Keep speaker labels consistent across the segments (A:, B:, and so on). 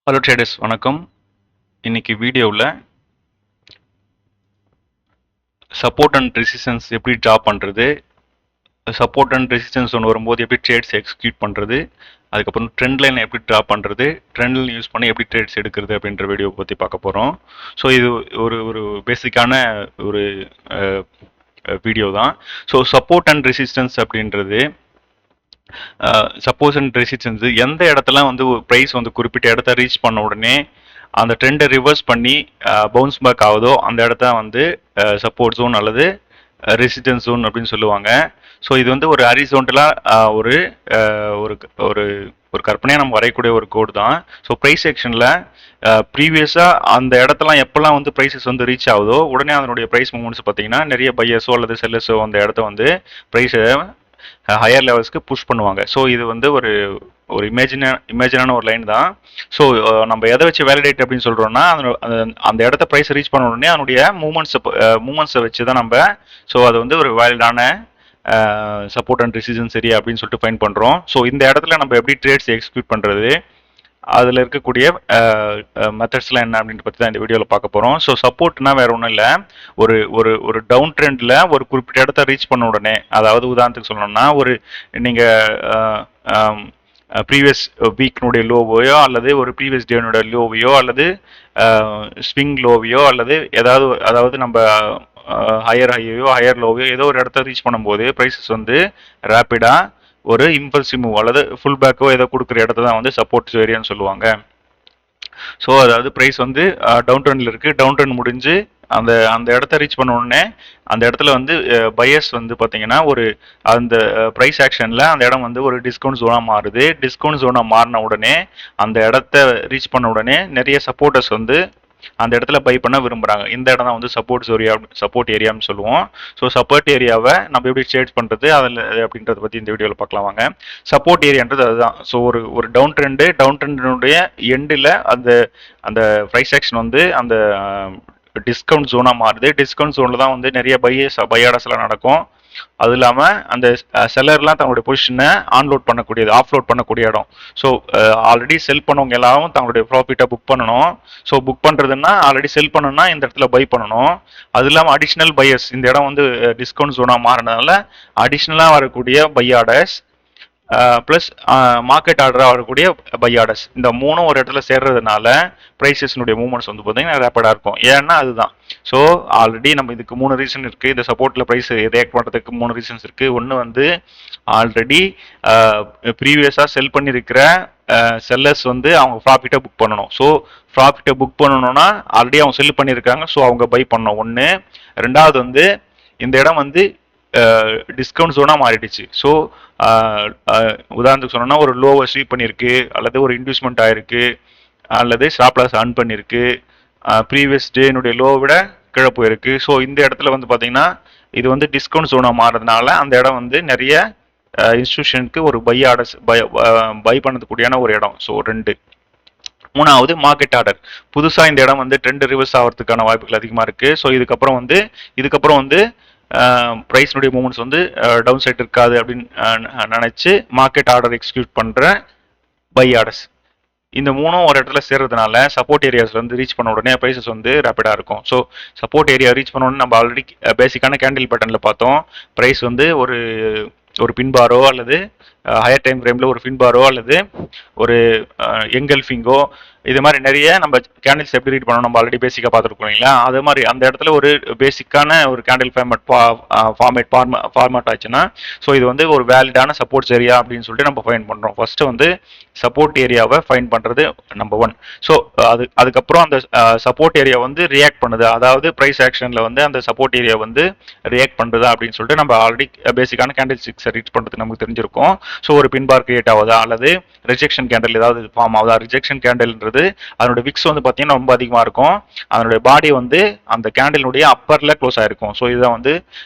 A: Hello traders வணக்கம். இன்னைக்கு வீடியோவில் சப்போர்ட் அண்ட் ரெசிஸ்டன்ஸ் எப்படி ட்ரா பண்ணுறது, சப்போர்ட் அண்ட் ரெசிஸ்டன்ஸ் ஒன்று வரும்போது எப்படி ட்ரேட்ஸ் எக்ஸிக்யூட் பண்ணுறது, அதுக்கப்புறம் ட்ரெண்ட் லைன் எப்படி ட்ரா பண்ணுறது, ட்ரெண்ட் லைன் யூஸ் பண்ணி எப்படி ட்ரேட்ஸ் எடுக்கிறது அப்படின்ற வீடியோ பற்றி பார்க்க போகிறோம். ஸோ இது ஒரு ஒரு பேசிக்கான ஒரு வீடியோ தான். ஸோ சப்போர்ட் அண்ட் ரெசிஸ்டன்ஸ் அப்படின்றது சப்போஸ் அண்ட் ரெசிஸ்டன்ஸ் எந்த இடத்துல வந்து ப்ரைஸ் வந்து குறிப்பிட்ட இடத்த ரீச் பண்ண உடனே அந்த ட்ரெண்டை ரிவர்ஸ் பண்ணி பவுன்ஸ் பேக் ஆகுதோ அந்த இடத்த வந்து சப்போர்ட் ஜோன் அல்லது ரெசிஸ்டன்ஸ் ஜோன் அப்படின்னு சொல்லுவாங்க. ஸோ இது வந்து ஒரு ஹரிசான்டலாக ஒரு ஒரு ஒரு ஒரு கற்பனையாக நம்ம வரையக்கூடிய ஒரு கோடு தான். ஸோ ப்ரைஸ் செக்ஷனில் ப்ரீவியஸாக அந்த இடத்தெல்லாம் எப்போல்லாம் வந்து ப்ரைஸஸ் வந்து ரீச் ஆகுதோ உடனே அதனுடைய ப்ரைஸ் மூவ்மெண்ட்ஸ் பார்த்தீங்கன்னா நிறைய பையர்ஸோ அல்லது செல்லர்ஸோ அந்த இடத்த வந்து ப்ரைஸை ஹையர் லெவல்ஸ்க்கு புஷ் பண்ணுவாங்க. ஸோ இது வந்து ஒரு ஒரு இமேஜினான ஒரு லைன் தான். ஸோ நம்ம எதை வச்சு வேலிடேட் அப்படின்னு சொல்கிறோம்னா அந்த இடத்த ப்ரைஸ் ரீச் பண்ண உடனே அதனுடைய மூமெண்ட்ஸை வச்சு தான் நம்ம ஸோ அது வந்து ஒரு வேலிடான சப்போர்ட் அண்ட் ரெசிஸ்டன்ஸ் ஏரியா அப்படின்னு சொல்லிட்டு ஃபைண்ட் பண்ணுறோம். ஸோ இந்த இடத்துல நம்ம எப்படி ட்ரேட்ஸ் எக்ஸிக்யூட் பண்ணுறது, அதில் இருக்கக்கூடிய மெத்தட்ஸ்லாம் என்ன அப்படின்ற பற்றி தான் இந்த வீடியோவில் பார்க்க போகிறோம். ஸோ சப்போர்ட்னா வேற ஒன்றும் இல்லை, ஒரு ஒரு ஒரு டவுன் ட்ரெண்டில் ஒரு குறிப்பிட்ட இடத்த ரீச் பண்ண உடனே, அதாவது உதாரணத்துக்கு சொல்லணும்னா ஒரு நீங்கள் ப்ரீவியஸ் வீக்னுடைய லோவையோ அல்லது ஒரு ப்ரீவியஸ் டேனுடைய லோவையோ அல்லது ஸ்விங் லோவையோ அல்லது அதாவது நம்ம ஹையர் ஹையோ ஹையர் லோவையோ ஏதோ ஒரு இடத்த ரீச் பண்ணும்போது ப்ரைஸஸ் வந்து ரேப்பிடாக ஒரு இம்பல்சிவ் மூவ் அல்லது ஃபுல் பேக்கோ ஏதோ கொடுக்குற இடத்த தான் வந்து சப்போர்ட் ஏரியான்னு சொல்லுவாங்க. ஸோ அதாவது ப்ரைஸ் வந்து டவுன் ட்ரெண்டில் இருக்குது, டவுன் ட்ரெண்ட் முடிஞ்சு அந்த அந்த இடத்த ரீச் பண்ண உடனே அந்த இடத்துல வந்து பையர்ஸ் வந்து பார்த்தீங்கன்னா ஒரு அந்த ப்ரைஸ் ஆக்ஷனில் அந்த இடம் வந்து ஒரு டிஸ்கவுண்ட் ஜோனாக மாறுது. டிஸ்கவுண்ட் ஜோனாக மாறின உடனே அந்த இடத்த ரீச் பண்ண உடனே நிறைய சப்போர்ட்டர்ஸ் வந்து அந்த இடத்துல பை பண்ண விரும்புகிறாங்க. இந்த இடம் தான் வந்து சப்போர்ட் ஏரியான்னு சொல்லுவோம். ஸோ சப்போர்ட் ஏரியாவை நம்ம எப்படி ட்ரேட் பண்ணுறது அதில் அப்படின்றத பற்றி இந்த வீடியோவில் பார்க்கலாம் வாங்க. சப்போர்ட் ஏரியான்றது அதுதான். ஸோ ஒரு டவுன் ட்ரெண்டுடைய எண்டில் அந்த அந்த ப்ரைஸ் ஆக்ஷன் வந்து அந்த டிஸ்கவுண்ட் ஜோனாக மாறுது. டிஸ்கவுண்ட் ஜோனில் தான் வந்து நிறைய பையாடஸ்லாம் நடக்கும். அது இல்லாமல் அந்த செல்லர்லாம் தங்களுடைய பொசிஷனை ஆன்லோட் பண்ணக்கூடியது, ஆஃப்லோட் பண்ணக்கூடிய இடம். ஸோ ஆல்ரெடி செல் பண்ணவங்க எல்லாரும் தங்களுடைய ப்ராஃபிட்டை புக் பண்ணணும். ஸோ புக் பண்ணுறதுன்னா ஆல்ரெடி செல் பண்ணணும்னா இந்த இடத்துல பை பண்ணணும். அது இல்லாமல் அடிஷ்னல் பையர்ஸ், இந்த இடம் வந்து டிஸ்கவுண்ட் ஜோனாக மாறினதுனால அடிஷ்னலாக வரக்கூடிய பை ஆர்டர்ஸ் ப்ளஸ் மார்க்கெட் ஆர்டராக வரக்கூடிய பை ஆர்டர்ஸ், இந்த மூணும் ஒரு இடத்துல சேர்றதுனால ப்ரைஸஸ்னுடைய மூவ்மெண்ட்ஸ் வந்து பார்த்தீங்கன்னா ரேப்பிடாக இருக்கும். ஏன்னா அதுதான். ஸோ ஆல்ரெடி நம்ம இதுக்கு 3 ரீசன் இருக்குது. இந்த சப்போர்ட்டில் ப்ரைஸ் ரியாக்ட் பண்ணுறதுக்கு 3 ரீசன்ஸ் இருக்குது. ஒன்று வந்து ஆல்ரெடி ப்ரீவியஸாக செல் பண்ணியிருக்கிற செல்லர்ஸ் வந்து அவங்க ப்ராஃபிட்டை புக் பண்ணணும். ஸோ ப்ராஃபிட்டை புக் பண்ணணும்னா ஆல்ரெடி அவங்க செல் பண்ணியிருக்காங்க, ஸோ அவங்க பை பண்ணணும் ஒன்று. ரெண்டாவது வந்து இந்த இடம் வந்து டிஸ்கவுண்ட் ஜோனாக மாறிடுச்சு. ஸோ உதாரணத்துக்கு சொன்னோம்னா ஒரு லோவை ஸ்வீப் பண்ணியிருக்கு அல்லது ஒரு இன்வெஸ்ட்மெண்ட் ஆயிருக்கு அல்லது ஸ்டாப் லாஸ் ஆன் பண்ணியிருக்கு, ப்ரீவியஸ் டேனுடைய லோவை விட கீழே போயிருக்கு. ஸோ இந்த இடத்துல வந்து பார்த்தீங்கன்னா இது வந்து டிஸ்கவுண்ட் ஜோனாக மாறதுனால அந்த இடம் வந்து நிறைய இன்ஸ்டியூஷனுக்கு ஒரு பை பண்ணதுக்கூடியான ஒரு இடம். ஸோ 2. மூணாவது மார்க்கெட் ஆர்டர். புதுசாக இந்த இடம் வந்து ட்ரெண்ட் ரிவர்ஸ் ஆகிறதுக்கான வாய்ப்புகள் அதிகமாக இருக்குது. ஸோ இதுக்கப்புறம் வந்து ப்ரைஸ்னுடைய மூவ்மெண்ட்ஸ் வந்து டவுன் சைட் இருக்காது அப்படின்னு நினச்சி மார்க்கெட் ஆர்டர் எக்ஸிக்யூட் பண்ணுற பை ஆர்டர்ஸ். இந்த மூணும் ஒரு இடத்துல சேர்றதுனால சப்போர்ட் ஏரியாஸ் வந்து ரீச் பண்ண உடனே ப்ரைஸஸ் வந்து ரேப்பிடாக இருக்கும். ஸோ சப்போர்ட் ஏரியா ரீச் பண்ண உடனே நம்ம ஆல்ரெடி பேசிக்கான கேண்டில் பேட்டர்னில் பார்த்தோம். ப்ரைஸ் வந்து ஒரு பின்பாரோ அல்லது ஹையர் டைம் ஃப்ரேமில் ஒரு பின்பாரோ அல்லது ஒரு எங்கல்ஃபிங்கோ, இது மாதிரி நிறைய நம்ம கேண்டில்ஸ் எப்படி ரீட் பண்ணணும் நம்ம ஆல்ரெடி பேசிக்காக பார்த்துருக்கோம் இல்லைங்களா. அது மாதிரி அந்த இடத்துல ஒரு பேசிக்கான ஒரு கேண்டில் ஃபார்மேட் ஆச்சுன்னா ஸோ இது வந்து ஒரு வேலிடான சப்போர்ட்ஸ் ஏரியா அப்படின்னு சொல்லிட்டு நம்ம ஃபைண்ட் பண்ணுறோம். ஃபர்ஸ்ட் வந்து சப்போர்ட் ஏரியாவை ஃபைண்ட் பண்ணுறது நம்பர் 1. ஸோ அதுக்கப்புறம் அந்த சப்போர்ட் ஏரியா வந்து ரியாக்ட் பண்ணுது, அதாவது ப்ரைஸ் ஆக்ஷனில் வந்து அந்த சப்போர்ட் ஏரியா வந்து ரியாக்ட் பண்ணுறதா அப்படின்னு சொல்லிட்டு நம்ம ஆல்ரெடி பேசிக்கான கேண்டில் ஸ்டிக்ஸை ரீச் பண்ணுறது நமக்கு தெரிஞ்சிருக்கும். ஸோ ஒரு பின்பார் கிரியேட் ஆகுதா அல்லது ரிஜெக்ஷன் கேண்டில் ஏதாவது ஃபார்ம் ஆகுதா. ரிஜெக்ஷன் கேண்டில்ன்றது அதனுடைய விக்ஸ் வந்து பார்த்தீங்கன்னா ரொம்ப அதிகமாக இருக்கும், அதனுடைய பாடி வந்து அந்த கேண்டிலுடைய அப்பரில் க்ளோஸ் ஆயிருக்கும். ஸோ இதுதான் வந்து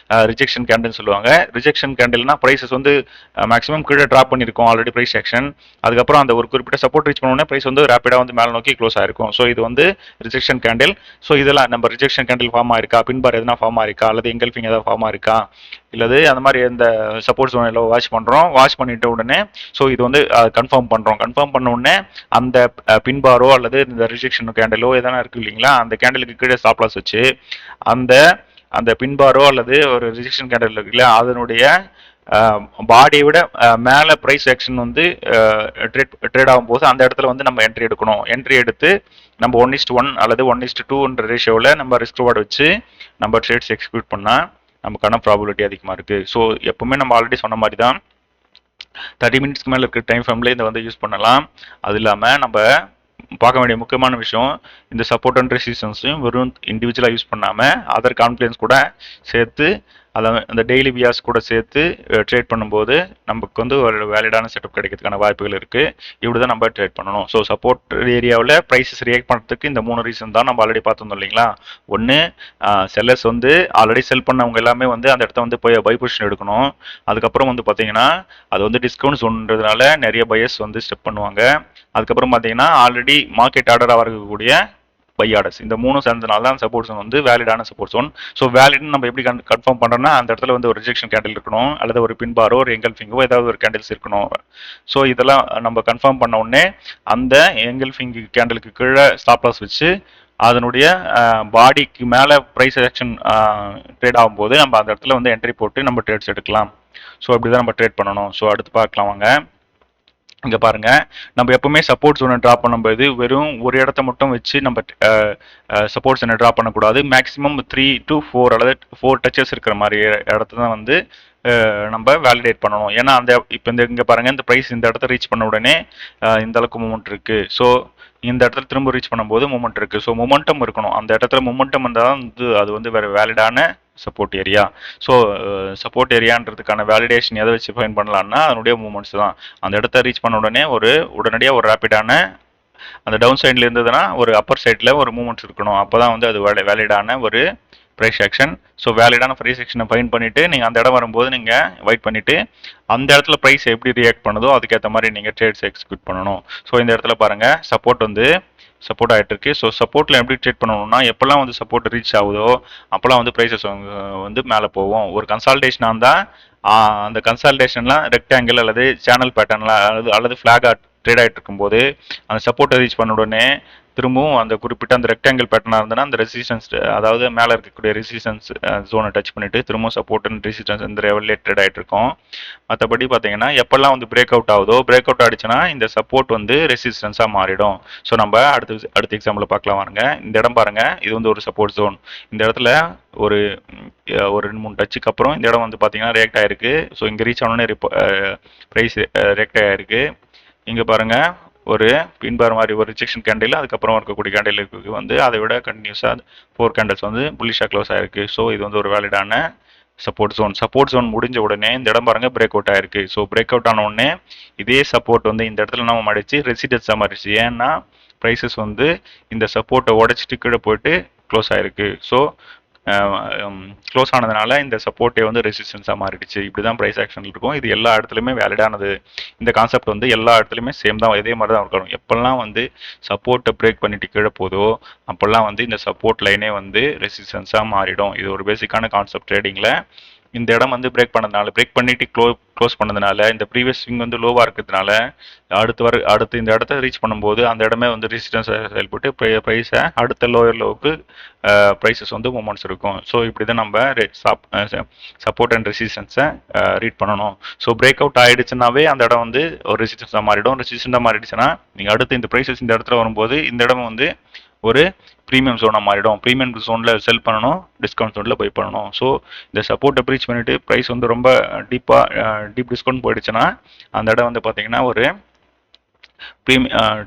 A: ரிஜெக்ஷன் கேண்டில் சொல்லுவாங்க. ரிஜெக்ஷன் கேண்டில்னா ப்ரைஸஸ் வந்து மேக்ஸிமம் கீழே ட்ராப் பண்ணியிருக்கோம் ஆல்ரெடி ப்ரைஸ் ஆக்ஷன், அதுக்கப்புறம் அந்த ஒரு குறிப்பிட்ட சப்போர்ட் ரீச் பண்ணோடனே ப்ரைஸ் வந்து ரேப்பிடாக வந்து மேலே நோக்கி க்ளோஸ் ஆயிருக்கும். ஸோ இது வந்து ரிஜெக்ஷன் கேண்டில். ஸோ இதெல்லாம் நம்ம ரிஜெக்ஷன் கேண்டில் ஃபார்ம் ஆயிருக்கா, பின்பார் எதுனா ஃபார்ம் ஆயிருக்கா அல்லது எங்கல்ஃபிங் ஏதாவது ஃபார்ம் ஆயிருக்கா, இல்லது அந்த மாதிரி இந்த சப்போர்ட் ஜோனில் வாட்ச் பண்ணுறோம். வாட்ச் பண்ணிட்ட உடனே ஸோ இது வந்து கன்ஃபார்ம் பண்ணுறோம். கன்ஃபார்ம் பண்ண உடனே அந்த பின்பாரோ அல்லது இந்த ரிஜெக்ஷன் கேண்டலோ எதனா இருக்கு இல்லைங்களா, அந்த கேண்டலுக்கு கீழே ஸ்டாப் லாஸ் வச்சு அந்த அந்த பின்பாரோ அல்லது ஒரு ரிஜெக்ஷன் கேண்டல் இருக்கு இல்லையா, அதனுடைய பாடியை விட மேலே ப்ரைஸ் ஆக்ஷன் வந்து ட்ரேட் ஆகும்போது அந்த இடத்துல வந்து நம்ம என்ட்ரி எடுக்கணும். என்ட்ரி எடுத்து நம்ம 1:1 அல்லது 1:2 ரேஷியோவில் நம்ம ரிஸ்க் ரிவார்டு வச்சு நம்ம ட்ரேட்ஸ் எக்ஸிக்யூட் பண்ணால் நமக்கான ப்ராபபிலிட்டி அதிகமாக இருக்குது. ஸோ எப்பவுமே நம்ம ஆல்ரெடி சொன்ன மாதிரி தான் 30 மினிட்ஸ்க்கு மேலே இருக்கிற டைம் ஃப்ரேம்ல இதை வந்து யூஸ் பண்ணலாம். அது இல்லாமல் நம்ம பார்க்க வேண்டிய முக்கியமான விஷயம், இந்த சப்போர்ட் அண்ட் ரெசிஸ்டன்ஸையும் வெறும் இண்டிவிஜுவலாக யூஸ் பண்ணாமல் அதர் கான்ஃபிடன்ஸ் கூட சேர்த்து அதை அந்த டெய்லி வியாஸ் கூட சேர்த்து ட்ரேட் பண்ணும்போது நமக்கு வந்து ஒரு வேலிடான செட்டப் கிடைக்கிறதுக்கான வாய்ப்புகள் இருக்குது. இப்படி தான் நம்ம ட்ரேட் பண்ணணும். ஸோ சப்போர்ட் ஏரியாவில் ப்ரைஸஸ் ரியாக்ட் பண்ணுறதுக்கு இந்த 3 ரீசன் தான் நம்ம ஆல்ரெடி பார்த்துருந்தோம் இல்லைங்களா. ஒன்று, செல்லர்ஸ் வந்து ஆல்ரெடி செல் பண்ணவங்க எல்லாமே வந்து அந்த இடத்த வந்து போய் பை பொசிஷன் எடுக்கணும். அதுக்கப்புறம் வந்து பார்த்தீங்கன்னா அது வந்து டிஸ்கவுண்ட் ஜோன்றதுனால நிறைய பையர்ஸ் வந்து ஸ்டெப் பண்ணுவாங்க. அதுக்கப்புறம் பார்த்தீங்கன்னா ஆல்ரெடி மார்க்கெட் ஆர்டராக இருக்கக்கூடிய பை ஆர்டர்ஸ், இந்த 3 சேர்ந்தனால தான் சப்போர்ட் ஜோன் வந்து வேலிடான சப்போர்ட் ஜோன். ஸோ வேலிட்னு நம்ம எப்படி கன்ஃபார்ம் பண்ணுறோம்னா அந்த இடத்துல வந்து ஒரு ரிஜெக்ஷன் கேண்டில் இருக்கணும், அல்லது ஒரு பின்பாரோ ஒரு எங்கல்ஃபிங்கோ ஏதாவது ஒரு கேண்டில்ஸ் இருக்கணும். ஸோ இதெல்லாம் நம்ம கன்ஃபார்ம் பண்ண உடனே அந்த எங்கல்ஃபிங் கேண்டிலுக்கு கீழே ஸ்டாப் லாஸ் வச்சு அதனுடைய பாடிக்கு மேலே ப்ரைஸ் ஆக்ஷன் ட்ரேட் ஆகும்போது நம்ம அந்த இடத்துல வந்து என்ட்ரி போட்டு நம்ம ட்ரேட்ஸ் எடுக்கலாம். ஸோ அப்படி தான் நம்ம ட்ரேட் பண்ணணும். ஸோ அடுத்து பார்க்கலாம் வாங்க. இங்கே பாருங்க, நம்ம எப்பவுமே சப்போர்ட் ஜோனை ட்ரா பண்ணும்போது வெறும் ஒரு இடத்த மட்டும் வச்சு நம்ம சப்போர்ட் ஜோனை ட்ரா பண்ணக்கூடாது. மேக்ஸிமம் 3 to 4 அல்லது 4 டச்சஸ் இருக்கிற மாதிரி இடத்த தான் வந்து நம்ம வேலிடேட் பண்ணணும். ஏன்னா அந்த இப்போ இந்த இங்கே பாருங்க, இந்த ப்ரைஸ் இந்த இடத்த ரீச் பண்ண உடனே இந்த அளவுக்கு மூமெண்ட் இருக்கு. ஸோ இந்த இடத்துல திரும்ப ரீச் பண்ணும்போது மூமெண்ட் இருக்கு. ஸோ மொமெண்டம் இருக்கணும். அந்த இடத்துல மொமெண்டம் இருந்தால் தான் வந்து அது வந்து வேற வேலிடான சப்போர்ட் ஏரியா. ஸோ சப்போர்ட் ஏரியான்றதுக்கான வேலிடேஷன் எதை வச்சு ஃபைன் பண்ணலாம்னா அதனுடைய மூமெண்ட்ஸ் தான். அந்த இடத்த ரீச் பண்ண உடனே உடனடியாக ஒரு ரேப்பிடான அந்த டவுன் சைடில் இருந்ததுன்னா ஒரு அப்பர் சைடில் ஒரு மூமெண்ட்ஸ் இருக்கணும். அப்போ தான் வந்து அது வேலிடான ஒரு price action. So வேலிடான price ஆக்ஷனை fine பண்ணிவிட்டு நீங்கள் அந்த இடம் வரும்போது நீங்கள் வெயிட் பண்ணிவிட்டு அந்த இடத்துல ப்ரைஸ் எப்படி ரியாக்ட் பண்ணுதோ அதுக்கேற்ற மாதிரி நீங்கள் ட்ரேட்ஸ் எக்ஸிக்யூட் பண்ணணும். ஸோ இந்த இடத்துல பாருங்கள், சப்போர்ட் வந்து சப்போர்ட் ஆகிட்டு இருக்கு. ஸோ சப்போர்ட்டில் எப்படி ட்ரேட் பண்ணணும்னா எப்போல்லாம் வந்து சப்போர்ட் ரீச் ஆகுதோ அப்போல்லாம் வந்து ப்ரைஸஸ் வந்து மேலே போகும். ஒரு கன்சால்டேஷனாக இருந்தால் அந்த கன்சால்டேஷன்லாம் ரெக்டாங்கிள் அல்லது சேனல் பேட்டர்ன்லாம் அல்லது ஃப்ளாக் ட்ரேட் ஆகிட்டு இருக்கும்போது அந்த சப்போர்ட்டை ரீச் பண்ண உடனே திரும்பவும் அந்த குறிப்பிட்ட அந்த ரெக்டாங்கிள் பேட்டர்னாக இருந்ததுன்னா அந்த ரெசிஸ்டன்ஸ், அதாவது மேலே இருக்கக்கூடிய ரெசிஸ்டன்ஸ் ஜோனை டச் பண்ணிட்டு திரும்பவும் சப்போர்ட் அண்ட் ரெசிஸ்டன்ஸ் இந்த லெவலில் ட்ரேட் ஆகிட்டு இருக்கும். மற்றபடி பார்த்தீங்கன்னா எப்பெல்லாம் வந்து பிரேக் அவுட் ஆகுதோ, பிரேக் அவுட் ஆகிடுச்சுன்னா இந்த சப்போர்ட் வந்து ரெசிஸ்டன்ஸாக மாறிடும். ஸோ நம்ம அடுத்த எக்ஸாம்பிள் பார்க்கலாம் வாங்க. இந்த இடம் பாருங்க, இது வந்து ஒரு சப்போர்ட் ஜோன். இந்த இடத்துல ஒரு 2-3 டச்சுக்கு அப்புறம் இந்த இடம் வந்து பார்த்தீங்கன்னா ரியாக்ட் ஆயிருக்கு. ஸோ இங்கே ரீச் ஆனோடனே ப்ரைஸ் ரியாக்ட் ஆயிருக்கு. இங்கே பாருங்க, ஒரு பின்பார் மாதிரி ஒரு ரிஜெக்ஷன் கேண்டில், அதுக்கப்புறம் இருக்கக்கூடிய கேண்டிலுக்கு வந்து அதை விட கண்டினியூஸாக 4 கேண்டில்ஸ் வந்து புல்லிஷாக க்ளோஸ் ஆயிருக்கு. ஸோ இது வந்து ஒரு வேலிடான சப்போர்ட் ஜோன். சப்போர்ட் ஜோன் முடிஞ்ச உடனே இந்த இடம் பாருங்க பிரேக் அவுட் ஆயிருக்கு. ஸோ பிரேக் அவுட் ஆன உடனே இதே சப்போர்ட் வந்து இந்த இடத்துல நம்ம மடிச்சு ரெசிடென்ஸாக மாறிடுச்சு. ஏன்னா ப்ரைஸஸ் வந்து இந்த சப்போர்ட்டை உடைச்சிட்டு கீழே போயிட்டு க்ளோஸ் ஆயிருக்கு. ஸோ க்ளோஸ் ஆனதுனால இந்த சப்போர்ட்டே வந்து ரெசிஸ்டன்ஸாக மாறிடுச்சு. இப்படி தான் ப்ரைஸ் ஆக்ஷன் இருக்கும். இது எல்லா இடத்துலையுமே வேலிடானது. இந்த கான்செப்ட் வந்து எல்லா இடத்துலையுமே சேம் தான், இதே மாதிரி தான் இருக்கணும். எப்பெல்லாம் வந்து சப்போர்ட்டை பிரேக் பண்ணிட்டு கீழே போதோ அப்போல்லாம் வந்து இந்த சப்போர்ட் லைனே வந்து ரெசிஸ்டன்ஸாக மாறிடும். இது ஒரு பேசிக்கான கான்செப்ட் ட்ரேடிங்கில். இந்த இடம் வந்து பிரேக் பண்ணதுனால, பிரேக் பண்ணிட்டு க்ளோஸ் பண்ணதுனால, இந்த ப்ரீவியஸ் ஸ்விங் வந்து லோவாக இருக்கிறதுனால அடுத்து இந்த இடத்த ரீச் பண்ணும்போது அந்த இடமே வந்து ரெசிஸ்டன்ஸாக செயல்பட்டு ப்ரைஸை அடுத்த லோயர் லோவுக்கு ப்ரைஸஸ் வந்து மூமெண்ட்ஸ் இருக்கும். ஸோ இப்படி தான் நம்ம சப்போர்ட் அண்ட் ரெசிஸ்டன்ஸை ரீட் பண்ணணும். ஸோ பிரேக் அவுட் ஆகிடுச்சுனாவே அந்த இடம் வந்து ஒரு ரெசிஸ்டன்ஸாக மாறிடும். ரெசிஸ்டன்ஸாக மாறிடுச்சுன்னா நீங்கள் அடுத்து இந்த ப்ரைஸஸ் இந்த இடத்துல வரும்போது இந்த இடம் வந்து ஒரு ப்ரீமியம் ஜோனாக மாறிடும். ப்ரீமியம் ஜோனில் செல் பண்ணணும், டிஸ்கவுண்ட் ஜோனில் பை பண்ணணும். ஸோ இந்த சப்போர்ட்டை ப்ரீச் பண்ணிவிட்டு ப்ரைஸ் வந்து ரொம்ப டீப் டிஸ்கவுண்ட் போயிடுச்சுன்னா அந்த இடம் வந்து பார்த்தீங்கன்னா ஒரு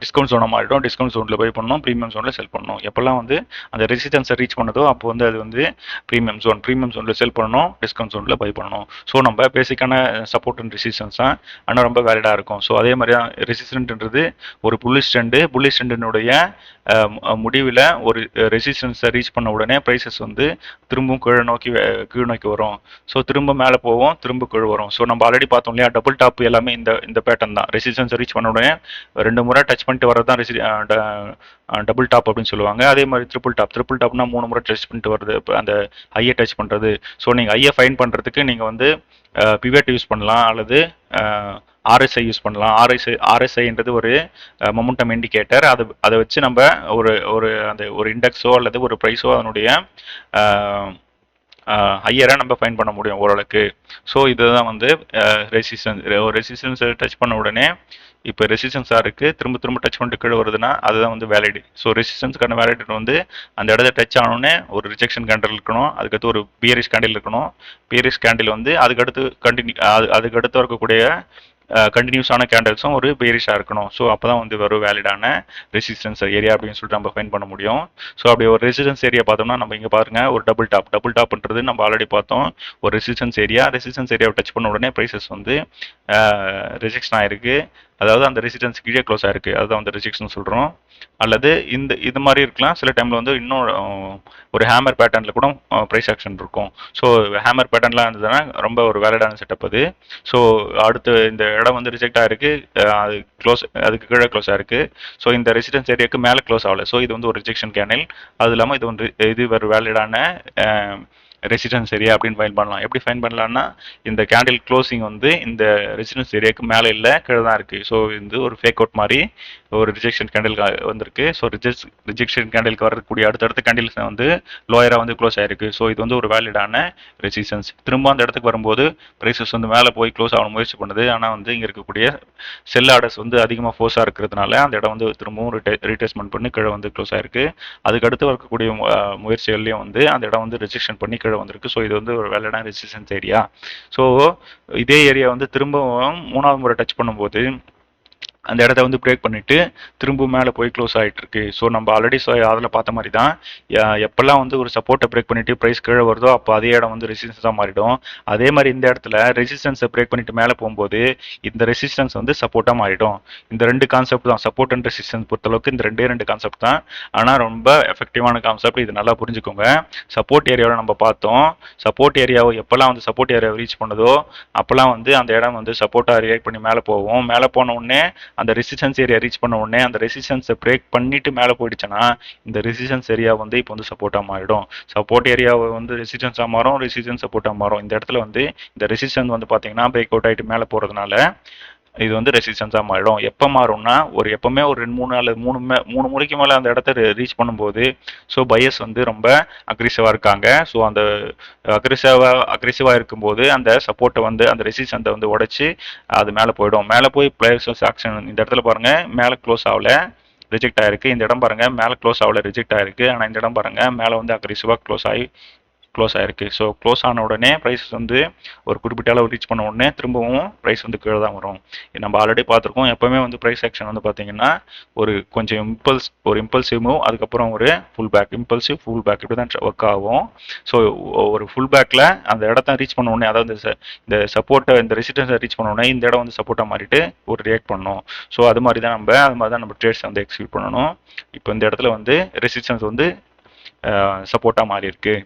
A: டிஸ்கவுண்ட் ஜோனாக மாறிடும். டிஸ்கவுண்ட் ஜோனில் பை பண்ணணும், ப்ரீமியம் ஜோனில் செல் பண்ணணும். எப்போல்லாம் வந்து அந்த ரெசிஸ்டன்ஸை ரீச் பண்ணதோ அப்போ வந்து அது வந்து ப்ரீமியம் ஜோனில் செல் பண்ணணும், டிஸ்கவுண்ட் ஜோனில் பை பண்ணணும். ஸோ நம்ம பேசிக்கான சப்போர்ட் அண்ட் ரெசிஸ்டன்ஸ் தான் ஆனால் ரொம்ப வேலிடாக இருக்கும். ஸோ அதே மாதிரி தான் ரெசிஸ்டன்ட்ன்றது ஒரு புல்லிஷ் ட்ரெண்டினுடைய முடிவில் ஒரு ரெசிஸ்டன்ஸை ரீச் பண்ண உடனே ப்ரைஸஸ் வந்து திரும்பவும் கீழ் நோக்கி வரும். ஸோ திரும்ப மேலே போவோம், திரும்ப கீழ் வரும். ஸோ நம்ம ஆல்ரெடி பார்த்தோம் இல்லையா, டபுள் டாப் எல்லாமே இந்த பேட்டர்ன் தான். ரெசிஸ்டன்ஸை ரீச் பண்ண உடனே 2 முறை டச் பண்ணிட்டு வரது தான் டபுள் டாப் அப்படின்னு சொல்லுவாங்க. அதே மாதிரி ட்ரிபிள் டாப்னா 3 முறை டச் பண்ணிட்டு வருது, அந்த ஹையை டச் பண்ணுறது. ஸோ நீங்கள் ஹையை ஃபைன் பண்ணுறதுக்கு நீங்கள் வந்து பிவேட் யூஸ் பண்ணலாம், அல்லது ஆர்எஸ்ஐ யூஸ் பண்ணலாம். ஆர்எஸ்ஐன்றது ஒரு மொமெண்டம் இண்டிகேட்டர். அதை வச்சு நம்ம ஒரு ஒரு இண்டெக்ஸோ அல்லது ஒரு ப்ரைஸோ அதனுடைய ஹையராக நம்ம ஃபைன் பண்ண முடியும் ஓரளவுக்கு. ஸோ இதுதான் வந்து ரெசிஸ்டன்ஸ் டச் பண்ண உடனே இப்போ ரெசிஸ்டன்ஸாக இருக்குது, திரும்ப திரும்ப டச் பண்ணிட்டு கீழே வருதுன்னா அதுதான் வந்து வேலிட். ஸோ ரெசிஸ்டன்ஸ்க்கான வேலிட் வந்து அந்த இடத்த டச் ஆனோடனே ஒரு ரிஜெக்ஷன் கேண்டில் இருக்கணும், அதுக்கடுத்து ஒரு பியரிஷ் கேண்டில் இருக்கணும். பியரிஷ் கேண்டில் வந்து அதுக்கடுத்து இருக்கக்கூடிய கண்டினியூஸான கேண்டல்ஸும் ஒரு பேரிஷாக இருக்கணும். ஸோ அப்போ தான் வந்து ஒரு வேலிடான ரெசிஸ்டன்ஸ் ஏரியா அப்படின்னு சொல்லிட்டு நம்ம ஃபைன் பண்ண முடியும். ஸோ அப்படி ஒரு ரெசிஸ்டன்ஸ் ஏரியா பார்த்தோம்னா நம்ம இங்கே பாருங்க, ஒரு டபுள் டாப்ன்றது நம்ம ஆல்ரெடி பார்த்தோம், ஒரு ரெசிஸ்டன்ஸ் ஏரியாவை டச் பண்ண உடனே ப்ரைஸஸ் வந்து ரிஜெக்ஷன் ஆயிருக்கு, அதாவது அந்த ரெசிஸ்டன்ஸ் கீழே க்ளோஸ் ஆயிருக்கு, அதுதான் வந்து ரிஜெக்ஷன் சொல்கிறோம். அல்லது இது மாதிரி இருக்கலாம். சில டைமில் வந்து இன்னும் ஒரு ஹேமர் பேட்டர்னில் கூட ப்ரைஸ் ஆக்ஷன் இருக்கும். ஸோ ஹேமர் பேட்டர்ன்லாம் இருந்ததுன்னா ரொம்ப ஒரு வேலிடான செட்டப் அது. ஸோ அடுத்து இந்த இடம் வந்து ரிஜெக்ட் ஆயிருக்கு, அதுக்கு கீழே க்ளோஸ் ஆயிருக்கு. ஸோ இந்த ரெசிடென்ஸ் ஏரியாவுக்கு மேலே க்ளோஸ் ஆகலை. ஸோ இது வந்து ஒரு ரிஜெக்ஷன் கேண்டில். அது இல்லாமல் இது ஒரு வேலிடான ரெசிடென்ஸ் ஏரியா அப்படின்னு ஃபைன் பண்ணலாம். எப்படி ஃபைன் பண்ணலாம்னா, இந்த கேண்டில் க்ளோசிங் வந்து இந்த ரெசிடென்ஸ் ஏரியாவுக்கு மேலே இல்லை, கீழே தான் இருக்குது. ஸோ இது ஒரு ஃபேக் அவுட் மாதிரி ஒரு ரிஜெக்ஷன் கேண்டில் வந்திருக்கு. ஸோ ரிஜெக்ஷன் கேண்டிலுக்கு வரக்கூடிய அடுத்தடுத்த கேண்டில்ஸ் வந்து லோயராக வந்து க்ளோஸ் ஆயிருக்கு. ஸோ இது வந்து ஒரு வேலிடான ரெசிஸ்டன்ஸ். திரும்ப அந்த இடத்துக்கு வரும்போது ப்ரைஸஸ் வந்து மேலே போய் க்ளோஸ் ஆக முயற்சி பண்ணுது. ஆனால் வந்து இங்கே இருக்கக்கூடிய செல் ஆர்டர்ஸ் வந்து அதிகமாக ஃபோர்ஸாக இருக்கிறதுனால அந்த இடம் வந்து திரும்பவும் ரீடெஸ்ட்மெண்ட் பண்ணி கீழே வந்து க்ளோஸ் ஆயிருக்கு. அதுக்கடுத்து வரக்கூடிய முயற்சிகள்லையும் வந்து அந்த இடம் வந்து ரெஜெக்ஷன் பண்ணி கீழே வந்திருக்கு. ஸோ இது வந்து ஒரு வேலிடான ரெசிஸ்டன்ஸ் ஏரியா. ஸோ இதே ஏரியா வந்து திரும்பவும் 3வது முறை டச் பண்ணும்போது அந்த இடத்த வந்து பிரேக் பண்ணிட்டு திரும்ப மேலே போய் க்ளோஸ் ஆகிட்டு இருக்கு. ஸோ நம்ம ஆல்ரெடி அதில் பார்த்த மாதிரி தான், எப்பெல்லாம் வந்து ஒரு சப்போர்ட்டை பிரேக் பண்ணிட்டு ப்ரைஸ் கீழே வருதோ அப்போ அதே இடம் வந்து ரெசிஸ்டன்ஸாக மாறிடும். அதே மாதிரி இந்த இடத்துல ரெசிஸ்டன்ஸை பிரேக் பண்ணிட்டு மேலே போகும்போது இந்த ரெசிஸ்டன்ஸ் வந்து சப்போர்ட்டாக மாறிடும். இந்த 2 கான்செப்ட் தான், சப்போர்ட் அண்ட் ரெசிஸ்டன்ஸ் பொறுத்தளவுக்கு இந்த 2 கான்செப்ட் தான். ஆனால் ரொம்ப எஃபெக்டிவான கான்செப்ட், இது நல்லா புரிஞ்சுக்கோங்க. சப்போர்ட் ஏரியாவில் நம்ம பார்த்தோம், சப்போர்ட் ஏரியாவை எப்பெல்லாம் வந்து சப்போர்ட் ஏரியாவை ரீச் பண்ணுதோ அப்போல்லாம் வந்து அந்த இடம் வந்து சப்போர்ட்டாக ரியாக்ட் பண்ணி மேலே போகும். மேலே போன உடனே அந்த ரெசிஸ்டன்ஸ் ஏரியா ரீச் பண்ண உடனே அந்த ரெசிஸ்டன்ஸை பிரேக் பண்ணிட்டு மேலே போயிடுச்சுன்னா இந்த ரெசிஸ்டன்ஸ் ஏரியா வந்து இப்போ வந்து சப்போர்ட்டாக மாறிடும். சப்போர்ட் ஏரியாவை வந்து ரெசிஸ்டன்ஸாக மாறும், ரெசிஸ்டன்ஸ் சப்போர்ட்டாக மாறும். இந்த இடத்துல வந்து இந்த ரெசிஸ்டன்ஸ் வந்து பார்த்தீங்கன்னா பிரேக் அவுட் ஆகிட்டு மேலே போகிறதுனால இது வந்து ரெசிஸ்டன்ஸாக மாறிடும். எப்போ மாறும்னா எப்பவுமே ஒரு 2 அல்லது 3 முறைக்கு மேலே அந்த இடத்த ரீச் பண்ணும்போது ஸோ பையர்ஸ் வந்து ரொம்ப அக்ரெசிவாக இருக்காங்க. ஸோ அந்த அக்ரெசிவாக இருக்கும்போது அந்த சப்போர்ட்டை வந்து அந்த ரெசிஸ்டன்ஸை வந்து உடைச்சி அது மேலே போயிடும். மேலே போய் பிளேயர்ஸ் ஆக்ஷன் இந்த இடத்துல பாருங்க, மேலே க்ளோஸ் ஆகல, ரிஜெக்ட் ஆயிருக்கு. இந்த இடம் பாருங்க, மேலே க்ளோஸ் ஆகல, ரிஜெக்ட் ஆயிருக்கு. ஆனால் இந்த இடம் பாருங்க, மேலே வந்து அக்ரெசிவாக க்ளோஸ் ஆயிருக்கு. ஸோ க்ளோஸ் ஆன உடனே ப்ரைஸ் வந்து ஒரு குறிப்பிட்ட அளவு ரீச் பண்ண உடனே திரும்பவும் ப்ரைஸ் வந்து கீழே தான் வரும். நம்ம ஆல்ரெடி பார்த்துருக்கோம். எப்பவுமே வந்து ப்ரைஸ் ஆக்ஷன் வந்து பார்த்தீங்கன்னா கொஞ்சம் இம்பல்சிவ் மூவ், அதுக்கப்புறம் ஒரு pull back, impulsive pull back, இப்படி தான் ஒர்க் ஆகும். ஸோ ஒரு ஃபுல் பேக்கில் அந்த இடத்த ரீச் பண்ண உடனே, அதாவது இந்த சப்போர்ட்டை இந்த ரெசிஸ்டன்ஸை ரீச் பண்ண உடனே இந்த இடம் வந்து சப்போர்ட்டாக மாறிட்டு ஒரு ரியாக்ட் பண்ணணும். ஸோ அது மாதிரி தான் நம்ம ட்ரேட்ஸ் வந்து எக்ஸிக்யூட் பண்ணணும். இப்போ இந்த இடத்துல வந்து ரெசிஸ்டன்ஸ் வந்து சப்போர்ட்டாக மாறி இருக்கு.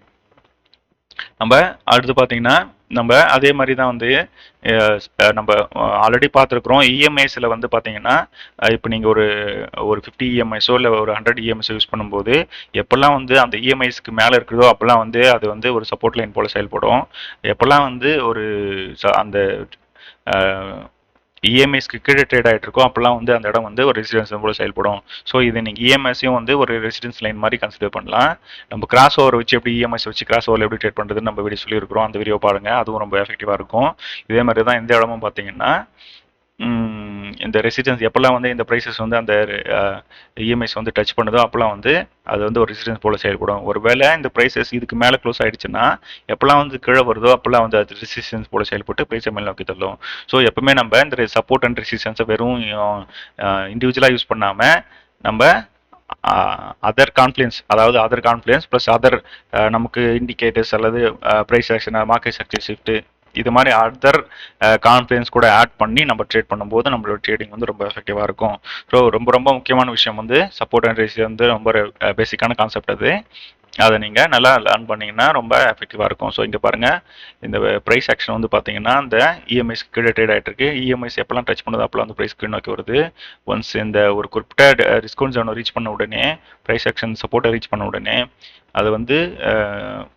A: நம்ம அடுத்து பார்த்தீங்கன்னா நம்ம அதே மாதிரி தான் வந்து நம்ம ஆல்ரெடி பார்த்துருக்குறோம். இஎம்ஐஸில் வந்து பார்த்தீங்கன்னா இப்போ நீங்கள் ஒரு 50 இஎம்ஐஸோ இல்லை ஒரு 100 இஎம்ஐஸோ யூஸ் பண்ணும்போது எப்போல்லாம் வந்து அந்த இஎம்ஐஸ்க்கு மேலே இருக்குதோ அப்போல்லாம் வந்து அது வந்து ஒரு சப்போர்ட் லைன் போல் செயல்படும். எப்போல்லாம் வந்து அந்த இஎம்ஐஸ்க்கு கீழே ட்ரேட் ஆகிட்டு இருக்கோம் அப்போல்லாம் வந்து அந்த இடம் வந்து ஒரு ரெசிடென்ஸ் போல செயல்படும். ஸோ இது நீங்கள் இஎம்ஐஸையும் வந்து ஒரு ரெசிடென்ஸ் லைன் மாதிரி கன்சிடர் பண்ணலாம். நம்ம கிராஸ் ஓவர் வச்சு எப்படி இஎம்ஐஸ் வச்சு கிராஸ் ஓவர் எப்படி ட்ரேட் பண்ணுறதுன்னு நம்ம வீடியோ சொல்லியிருக்கிறோம். அந்த வீடியோ பாருங்கள், அதுவும் ரொம்ப எஃபெக்டிவாக இருக்கும். இதே மாதிரி தான் இந்த இடமும் பார்த்தீங்கன்னா இந்த ரெசிடென்ஸ் எப்போல்லாம் வந்து இந்த ப்ரைஸஸ் வந்து அந்த இஎம்ஐஸ் வந்து டச் பண்ணுதோ அப்போல்லாம் வந்து அது வந்து ஒரு ரெசிடென்ஸ் போல் செயல்படும். ஒருவேளை இந்த ப்ரைஸஸ் இதுக்கு மேலே க்ளோஸ் ஆகிடுச்சுன்னா எப்போல்லாம் வந்து கீழே வருதோ அப்போல்லாம் வந்து அது ரெசிஸ்டன்ஸ் போல் செயல்பட்டு ப்ரைஸை மேலே நோக்கி தள்ளும். ஸோ எப்பவுமே நம்ம இந்த சப்போர்ட் அண்ட் ரெசிஸ்டன்ஸை வெறும் இண்டிவிஜுவலாக யூஸ் பண்ணாமல் நம்ம அதர் கான்ஃப்ளூயன்ஸ் ப்ளஸ் அதர் நமக்கு இண்டிகேட்டர்ஸ் அல்லது price action, market structure shift, இது மாதிரி அதர் கான்ஃபிடன்ஸ் கூட ஆட் பண்ணி நம்ம ட்ரேட் பண்ணும்போது நம்மளோட ட்ரேடிங் வந்து ரொம்ப எஃபெக்டிவாக இருக்கும். ஸோ ரொம்ப முக்கியமான விஷயம் வந்து சப்போர்ட் அண்ட் ரெசிஸ்டன்ஸ் வந்து ரொம்ப பேசிக்கான கான்செப்ட் அது. அதை நீங்கள் நல்லா லேர்ன் பண்ணிங்கன்னா ரொம்ப எஃபெக்டிவாக இருக்கும். ஸோ இங்கே பாருங்கள், இந்த ப்ரைஸ் ஆக்ஷன் வந்து பார்த்தீங்கன்னா இந்த இஎம்ஐஸ் கீழே ட்ரேட் ஆகிட்டு இருக்கு. இஎம்ஐஸ் எப்போல்லாம் டச் பண்ணுதோ அப்போல்லாம் வந்து ப்ரைஸ் கீழ் நோக்கி வருது. ஒன்ஸ் இந்த ஒரு குறிப்பிட்ட டிஸ்கவுண்ட் ஜோனை ரீச் பண்ண உடனே, ப்ரைஸ் ஆக்ஷன் சப்போர்ட்டை ரீச் பண்ண உடனே அது வந்து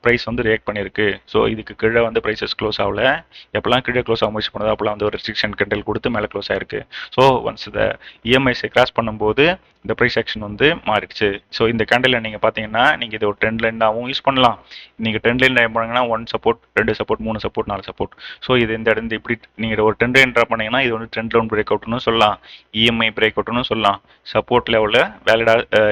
A: ப்ரைஸ் வந்து ரியாக்ட் பண்ணியிருக்கு. ஸோ இதுக்கு கீழே வந்து ப்ரைஸஸ் க்ளோஸ் ஆகல. எப்போல்லாம் கீழே க்ளோஸ் ஆக முயற்சி பண்ணுதோ அப்போல்லாம் வந்து ஒரு ரெஸ்ட்ரிக்ஷன் கண்டல் கொடுத்து மேலே க்ளோஸ் ஆயிருக்கு. ஸோ ஒன்ஸ் இந்த இஎம்ஐஸை கிராஸ் பண்ணும்போது இந்த ப்ரைஸ் ஆக்ஷன் வந்து மாறிடுச்சு. ஸோ இந்த கேண்டலில் நீங்கள் பார்த்தீங்கன்னா நீங்கள் இது ஒரு ட்ரெண்ட் லைனாகவும் யூஸ் பண்ணலாம். நீங்கள் ட்ரெண்ட் லைன் ட்ரை பண்ணீங்கன்னா 1 support, 2 support, 3 support, 4 support. So இது இந்த இடத்துல இப்படி நீங்கள் ஒரு ட்ரெண்ட் லைன் ட்ரா பண்ணீங்கன்னா இது வந்து ட்ரெண்ட் லைன் பிரேக் அவுட்னு சொல்லலாம், இஎம்ஐ பிரேக் அவுட்னு சொல்லலாம், சப்போர்ட் லெவலில் வேலிடாக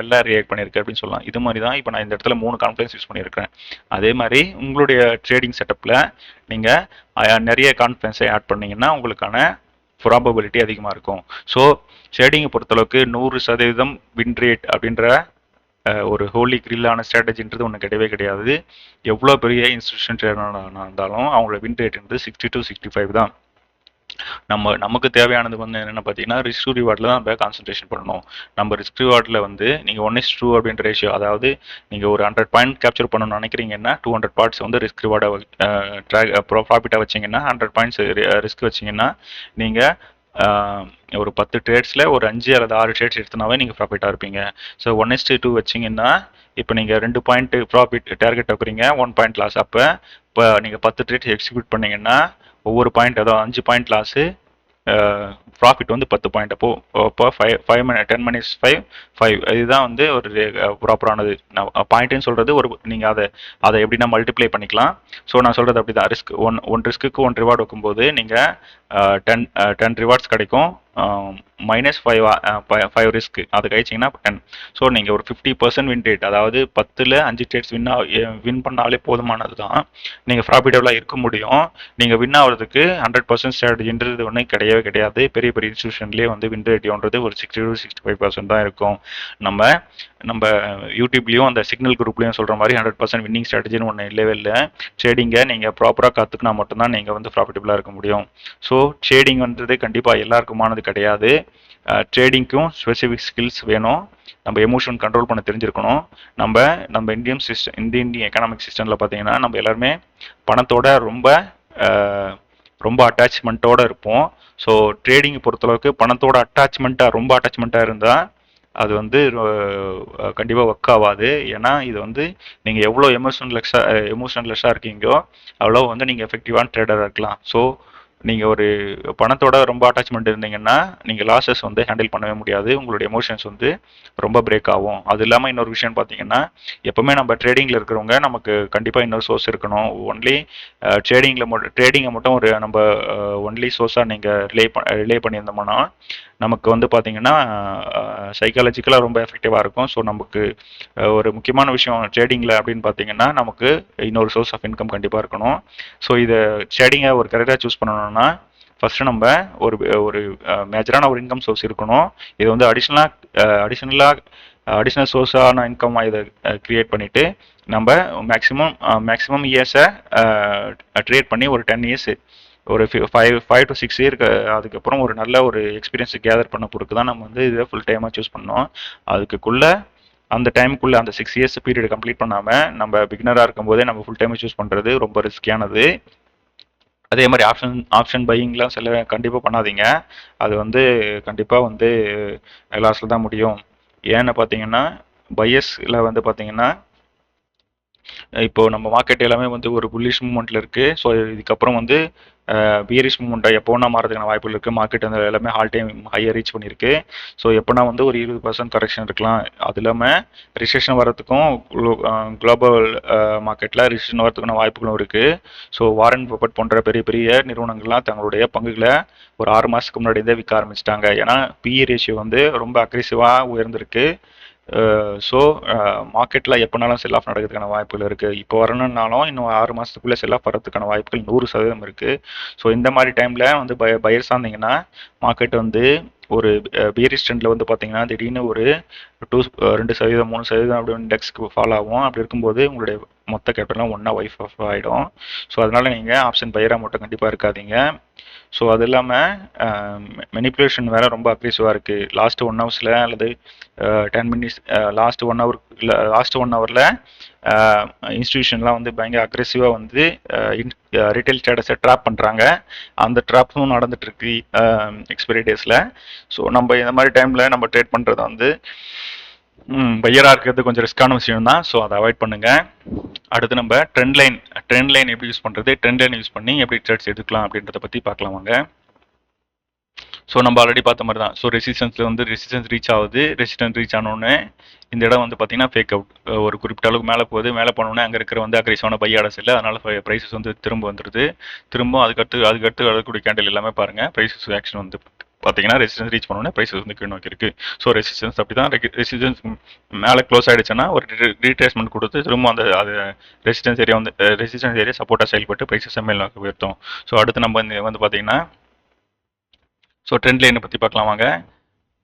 A: எல்லாம் ரியாக்ட் பண்ணியிருக்கு அப்படின்னு சொல்லலாம். இது மாதிரி தான் இப்போ நான் இந்த இடத்துல 3 கான்ஃபிடன்ஸ் யூஸ் பண்ணியிருக்கிறேன். அதே மாதிரி உங்களுடைய ட்ரேடிங் செட்டப்பில் நீங்கள் நிறைய கான்ஃபிடன்ஸை ஆட் பண்ணீங்கன்னா உங்களுக்கான ப்ராபபிலிட்டி அதிகமாக இருக்கும். ஸோ ட்ரேடிங்கை பொறுத்தளவுக்கு 100% வின் ரேட் அப்படின்ற ஒரு ஹோலி கிரில்லான ஸ்ட்ராட்டஜின்றது ஒன்று கிடையவே கிடையாது. எவ்வளோ பெரிய இன்ஸ்டியூஷன் ட்ரேடராக இருந்தாலும் அவங்களோட வின் ரேட்ன்றது 60 to 65 தான். நமக்கு தேவையானது வந்து என்னென்ன பார்த்தீங்கன்னா ரிஸ்க் ரிவார்டில் தான் நம்ம கான்சன்ட்ரேஷன் பண்ணணும். நம்ம ரிஸ்க் ரிவார்டில் வந்து நீங்கள் 1:2 அப்படின்ற ரேஷியோ, அதாவது நீங்கள் ஒரு 100 பாயிண்ட் கேப்சர் பண்ணணும்னு நினைக்கிறீங்கன்னா 200 பார்ட்ஸ் வந்து ரிஸ்க் ரிவார்டை ப்ராஃபிட்டாக வச்சிங்கன்னா 100 பாயிண்ட்ஸ் ரிஸ்க் வச்சிங்கன்னா நீங்கள் ஒரு 10 ட்ரேட்ஸில் ஒரு 5 அல்லது 6 ட்ரேட்ஸ் எடுத்தனாவே நீங்கள் ப்ராஃபிட்டாக இருப்பீங்க. ஸோ 1:2 வச்சிங்கன்னா இப்போ நீங்கள் 2 பாயிண்ட் ப்ராஃபிட் டார்கெட் வைக்கிறீங்க, 1 பாயிண்ட் லாஸ். இப்போ நீங்கள் 10 ட்ரேட்ஸ் எக்ஸிக்யூட் பண்ணீங்கன்னா ஒவ்வொரு பாயிண்ட், அதாவது 5 பாயிண்ட் லாஸு, ப்ராஃபிட் வந்து 10 பாயிண்ட். அப்போ 10 minus 5 இதுதான் வந்து ஒரு ப்ராப்பரானது. பாயிண்ட்டுன்னு சொல்கிறது ஒரு நீங்கள் அதை எப்படின்னா மல்டிப்ளை பண்ணிக்கலாம். ஸோ நான் சொல்கிறது அப்படி தான். ஒன் ரிஸ்க்கு 1 ரிவார்டு வைக்கும்போது நீங்கள் 10 ரிவார்ட்ஸ் கிடைக்கும், -5 ரிஸ்க், அது கழிச்சிங்கன்னா 10. ஸோ நீங்கள் ஒரு 50% வின் ரேட், அதாவது 10ல் 5 ட்ரேட்ஸ் வின் பண்ணாலே போதுமானது தான், நீங்கள் ப்ராஃபிட்டபுளாக இருக்க முடியும். நீங்கள் வின் ஆகிறதுக்கு 100% ஸ்ட்ராட்டஜின்றது ஒன்றும் கிடையவே கிடையாது. பெரிய பெரிய இன்ஸ்டியூஷன்லேயே வந்து வின் ரேட்டியோன்றது ஒரு 60 to 65% தான் இருக்கும். நம்ம யூடியூப்லேயும் அந்த சிக்னல் குரூப்லேயும் சொல்கிற மாதிரி 100% வின்னிங் ஸ்ட்ராட்டஜின்னு ஒன்று இல்லவே இல்லை. ட்ரேடிங்கை நீங்கள் ப்ராப்பராக கற்றுக்கினா மட்டும்தான் நீங்கள் வந்து ப்ராஃபிட்டபுளாக இருக்க முடியும். ஸோ ட்ரேடிங் வந்துறது கண்டிப்பாக எல்லாருக்குமானது கிடையாது. ட்ரேடிங்க்கும் ஸ்பெசிஃபிக் ஸ்கில்ஸ் வேணும். நம்ம எமோஷன் கண்ட்ரோல் பண்ண தெரிஞ்சிருக்கணும். நம்ம இந்தியன் எக்கனாமிக் சிஸ்டமில் பார்த்தீங்கன்னா நம்ம எல்லாருமே பணத்தோட ரொம்ப அட்டாச்மெண்ட்டோடு இருப்போம். ஸோ ட்ரேடிங்கை பொறுத்தளவுக்கு பணத்தோட ரொம்ப அட்டாச்மெண்ட்டாக இருந்தால் அது வந்து கண்டிப்பாக ஒர்க் ஆகாது. ஏன்னா இது வந்து நீங்கள் எவ்வளோ எமோஷன்லெஸ்ஸாக இருக்கீங்களோ அவ்வளோ வந்து நீங்கள் எஃபெக்டிவான ட்ரேடராக இருக்கலாம். ஸோ நீங்கள் ஒரு பணத்தோட ரொம்ப அட்டாச்மெண்ட் இருந்தீங்கன்னா நீங்கள் லாஸஸ் வந்து ஹேண்டில் பண்ணவே முடியாது. உங்களுடைய எமோஷன்ஸ் வந்து ரொம்ப பிரேக் ஆகும். அது இல்லாமல் இன்னொரு விஷயம் பார்த்தீங்கன்னா, எப்போவுமே நம்ம ட்ரேடிங்கில் இருக்கிறவங்க நமக்கு கண்டிப்பாக இன்னொரு சோர்ஸ் இருக்கணும். ஒன்லி ட்ரேடிங்கை மட்டும் ஒரு நம்ம ஒன்லி சோர்ஸாக நீங்கள் ரிலே பண்ணியிருந்தோம்னா நமக்கு வந்து பார்த்தீங்கன்னா சைக்காலஜிக்கலாக ரொம்ப எஃபெக்டிவாக இருக்கும். ஸோ நமக்கு ஒரு முக்கியமான விஷயம் ட்ரேடிங்கில் அப்படின்னு பார்த்தீங்கன்னா நமக்கு இன்னொரு சோர்ஸ் ஆஃப் இன்கம் கண்டிப்பாக இருக்கணும். ஸோ இதை ட்ரேடிங்கை ஒரு கரெக்டாக சூஸ் பண்ணணும்னா ஃபஸ்ட்டு நம்ம ஒரு மேஜரான ஒரு இன்கம் சோர்ஸ் இருக்கணும். இது வந்து அடிஷ்னல் சோர்ஸான இன்கம் இதை க்ரியேட் பண்ணிவிட்டு நம்ம மேக்ஸிமம் இயர்ஸை ட்ரேட் பண்ணி ஒரு 10 இயர்ஸ், ஒரு 5 to 6 இயருக்கு அதுக்கப்புறம் ஒரு நல்ல ஒரு எக்ஸ்பீரியன்ஸ் கேதர் பண்ண பொறுத்து தான் நம்ம வந்து இதை ஃபுல் டைமாக சூஸ் பண்ணோம். அந்த டைமுக்குள்ளே அந்த 6 இயர்ஸ் பீரியட் கம்ப்ளீட் பண்ணாமல் நம்ம பிகினராக இருக்கும்போதே நம்ம ஃபுல் டைமை சூஸ் பண்ணுறது ரொம்ப ரிஸ்கியானது. அதே மாதிரி ஆப்ஷன் பையிங்லாம் கண்டிப்பாக பண்ணாதீங்க. அது வந்து கண்டிப்பாக வந்து லாஸில் தான் முடியும். ஏன்னு பார்த்தீங்கன்னா பையர்ஸில் வந்து பார்த்தீங்கன்னா இப்போ நம்ம மார்க்கெட் எல்லாமே வந்து ஒரு புல்லிஷ் மூவ்மெண்ட்டில் இருக்குது. ஸோ இதுக்கப்புறம் வந்து பியரிஷ் மூவ்மெண்ட்டாக எப்போ வேணா மாறதுக்கான வாய்ப்புகள் இருக்குது. மார்க்கெட் வந்து எல்லாமே ஆல் டைம் ஹையை ரீச் பண்ணியிருக்கு. ஸோ எப்போனா வந்து ஒரு 20% கரெக்ஷன் இருக்கலாம். அது இல்லாமல் ரிசெஷன் வரதுக்கும் குளோபல் மார்க்கெட்டில் ரிசெஷன் வரதுக்கான வாய்ப்புகளும் இருக்குது. ஸோ வாரன் பஃபெட் போன்ற பெரிய பெரிய நிறுவனங்கள்லாம் தங்களுடைய பங்குகளை ஒரு 6 மாதத்துக்கு முன்னாடி இருந்தே விற்க ஆரம்பிச்சிட்டாங்க. ஏன்னா பிஇ ரேஷியோ வந்து ரொம்ப அக்ரெசிவாக உயர்ந்திருக்கு. ஸோ மார்க்கெட்டில் எப்போனாலும் செல் ஆஃப் நடக்கிறதுக்கான வாய்ப்புகள் இருக்குது. இப்போ வரணுன்னாலும் இன்னும் 6 மாதத்துக்குள்ளே செல் ஆஃப் வரதுக்கான வாய்ப்புகள் 100% இருக்குது. ஸோ இந்த மாதிரி டைமில் வந்து பையர்ஸாக இருந்தீங்கன்னா மார்க்கெட் வந்து ஒரு பியரிஷ் ட்ரெண்டில் வந்து பார்த்தீங்கன்னா திடீர்னு ஒரு 2% 3% அப்படி இண்டெக்ஸ்க்கு ஃபாலோ ஆகும். அப்படி இருக்கும்போது உங்களுடைய மொத்த கேபிட்டலாம் ஒன்றா வைஃப் ஆஃப் ஆகிடும். ஸோ அதனால நீங்கள் ஆப்ஷன் பையராக மட்டும் கண்டிப்பாக இருக்காதீங்க. ஸோ அது இல்லாமல் மெனிப்புலேஷன் வேறு ரொம்ப அக்ரெசிவாக இருக்குது. லாஸ்ட் 1 ஹவர்ஸில் அல்லது 10 மினிட்ஸ் லாஸ்ட் 1 ஹவர் இல்லை லாஸ்ட் 1 ஹவரில் இன்ஸ்டியூஷன்லாம் வந்து பயங்கர அக்ரெசிவாக வந்து ரீட்டைல் ஸ்டேட்டஸை ட்ராப் பண்ணுறாங்க. அந்த ட்ராப்பும் நடந்துட்டு இருக்கு எக்ஸ்பைரி டேஸில். ஸோ நம்ம இந்த மாதிரி டைமில் நம்ம ட்ரேட் பண்ணுறது வந்து பையராக இருக்கிறது கொஞ்சம் ரிஸ்கான விஷயம் தான். ஸோ அதை அவாய்ட் பண்ணுங்க. அடுத்து நம்ம ட்ரெண்ட் லைன் எப்படி யூஸ் பண்ணுறது, ட்ரெண்ட் லைன் யூஸ் பண்ணி எப்படி ட்ரேட்ஸ் எடுக்கலாம் அப்படின்றத பற்றி பார்க்கலாம் வாங்க. ஸோ நம்ம ஆல்ரெடி பார்த்த மாதிரி தான். ஸோ ரெசிஸ்டன்ஸில் வந்து ரெசிஸ்டன்ஸ் ரீச் ஆகுது. ரெசிஸ்டன்ஸ் ரீச் ஆனோடனே இந்த இடம் வந்து பார்த்தீங்கன்னா ஃபேக் அவுட். ஒரு குறிப்பிட்ட அளவுக்கு மேலே போகுது. மேலே போனோடனே அங்கே இருக்கிற வந்து அக்ரெசிவான பை ஆர்டர்ஸ் இல்லை. அதனால ப்ரைஸஸ் வந்து திரும்ப வந்துடுது. திரும்ப அதுக்கடுத்து வரக்கூடிய கேண்டில் எல்லாமே பாருங்கள். ப்ரைஸஸ் ஆக்ஷன் வந்து பார்த்தீங்கன்னா ரெசிஸ்டன்ஸ் ரீச் பண்ணோன்னே ப்ரைஸஸ் வந்து கீழ் நோக்கி இருக்கு. ஸோ ரெசிஸ்டன்ஸ் அப்படி தான். ரெசிஸ்டன்ஸ் மேலே க்ளோஸ் ஆகிடுச்சுன்னா ஒரு ரீட்ரேஸ்மெண்ட் கொடுத்து திரும்ப அந்த அது ரெசிஸ்டன்ஸ் ஏரியா சப்போர்ட்டாக செயல்பட்டு ப்ரைஸஸ் மேல் நோக்கி உயர்த்தும். ஸோ அடுத்து நம்ம வந்து பார்த்தீங்கன்னா ஸோ ட்ரெண்ட் லைனை பற்றி பார்க்கலாம் வாங்க.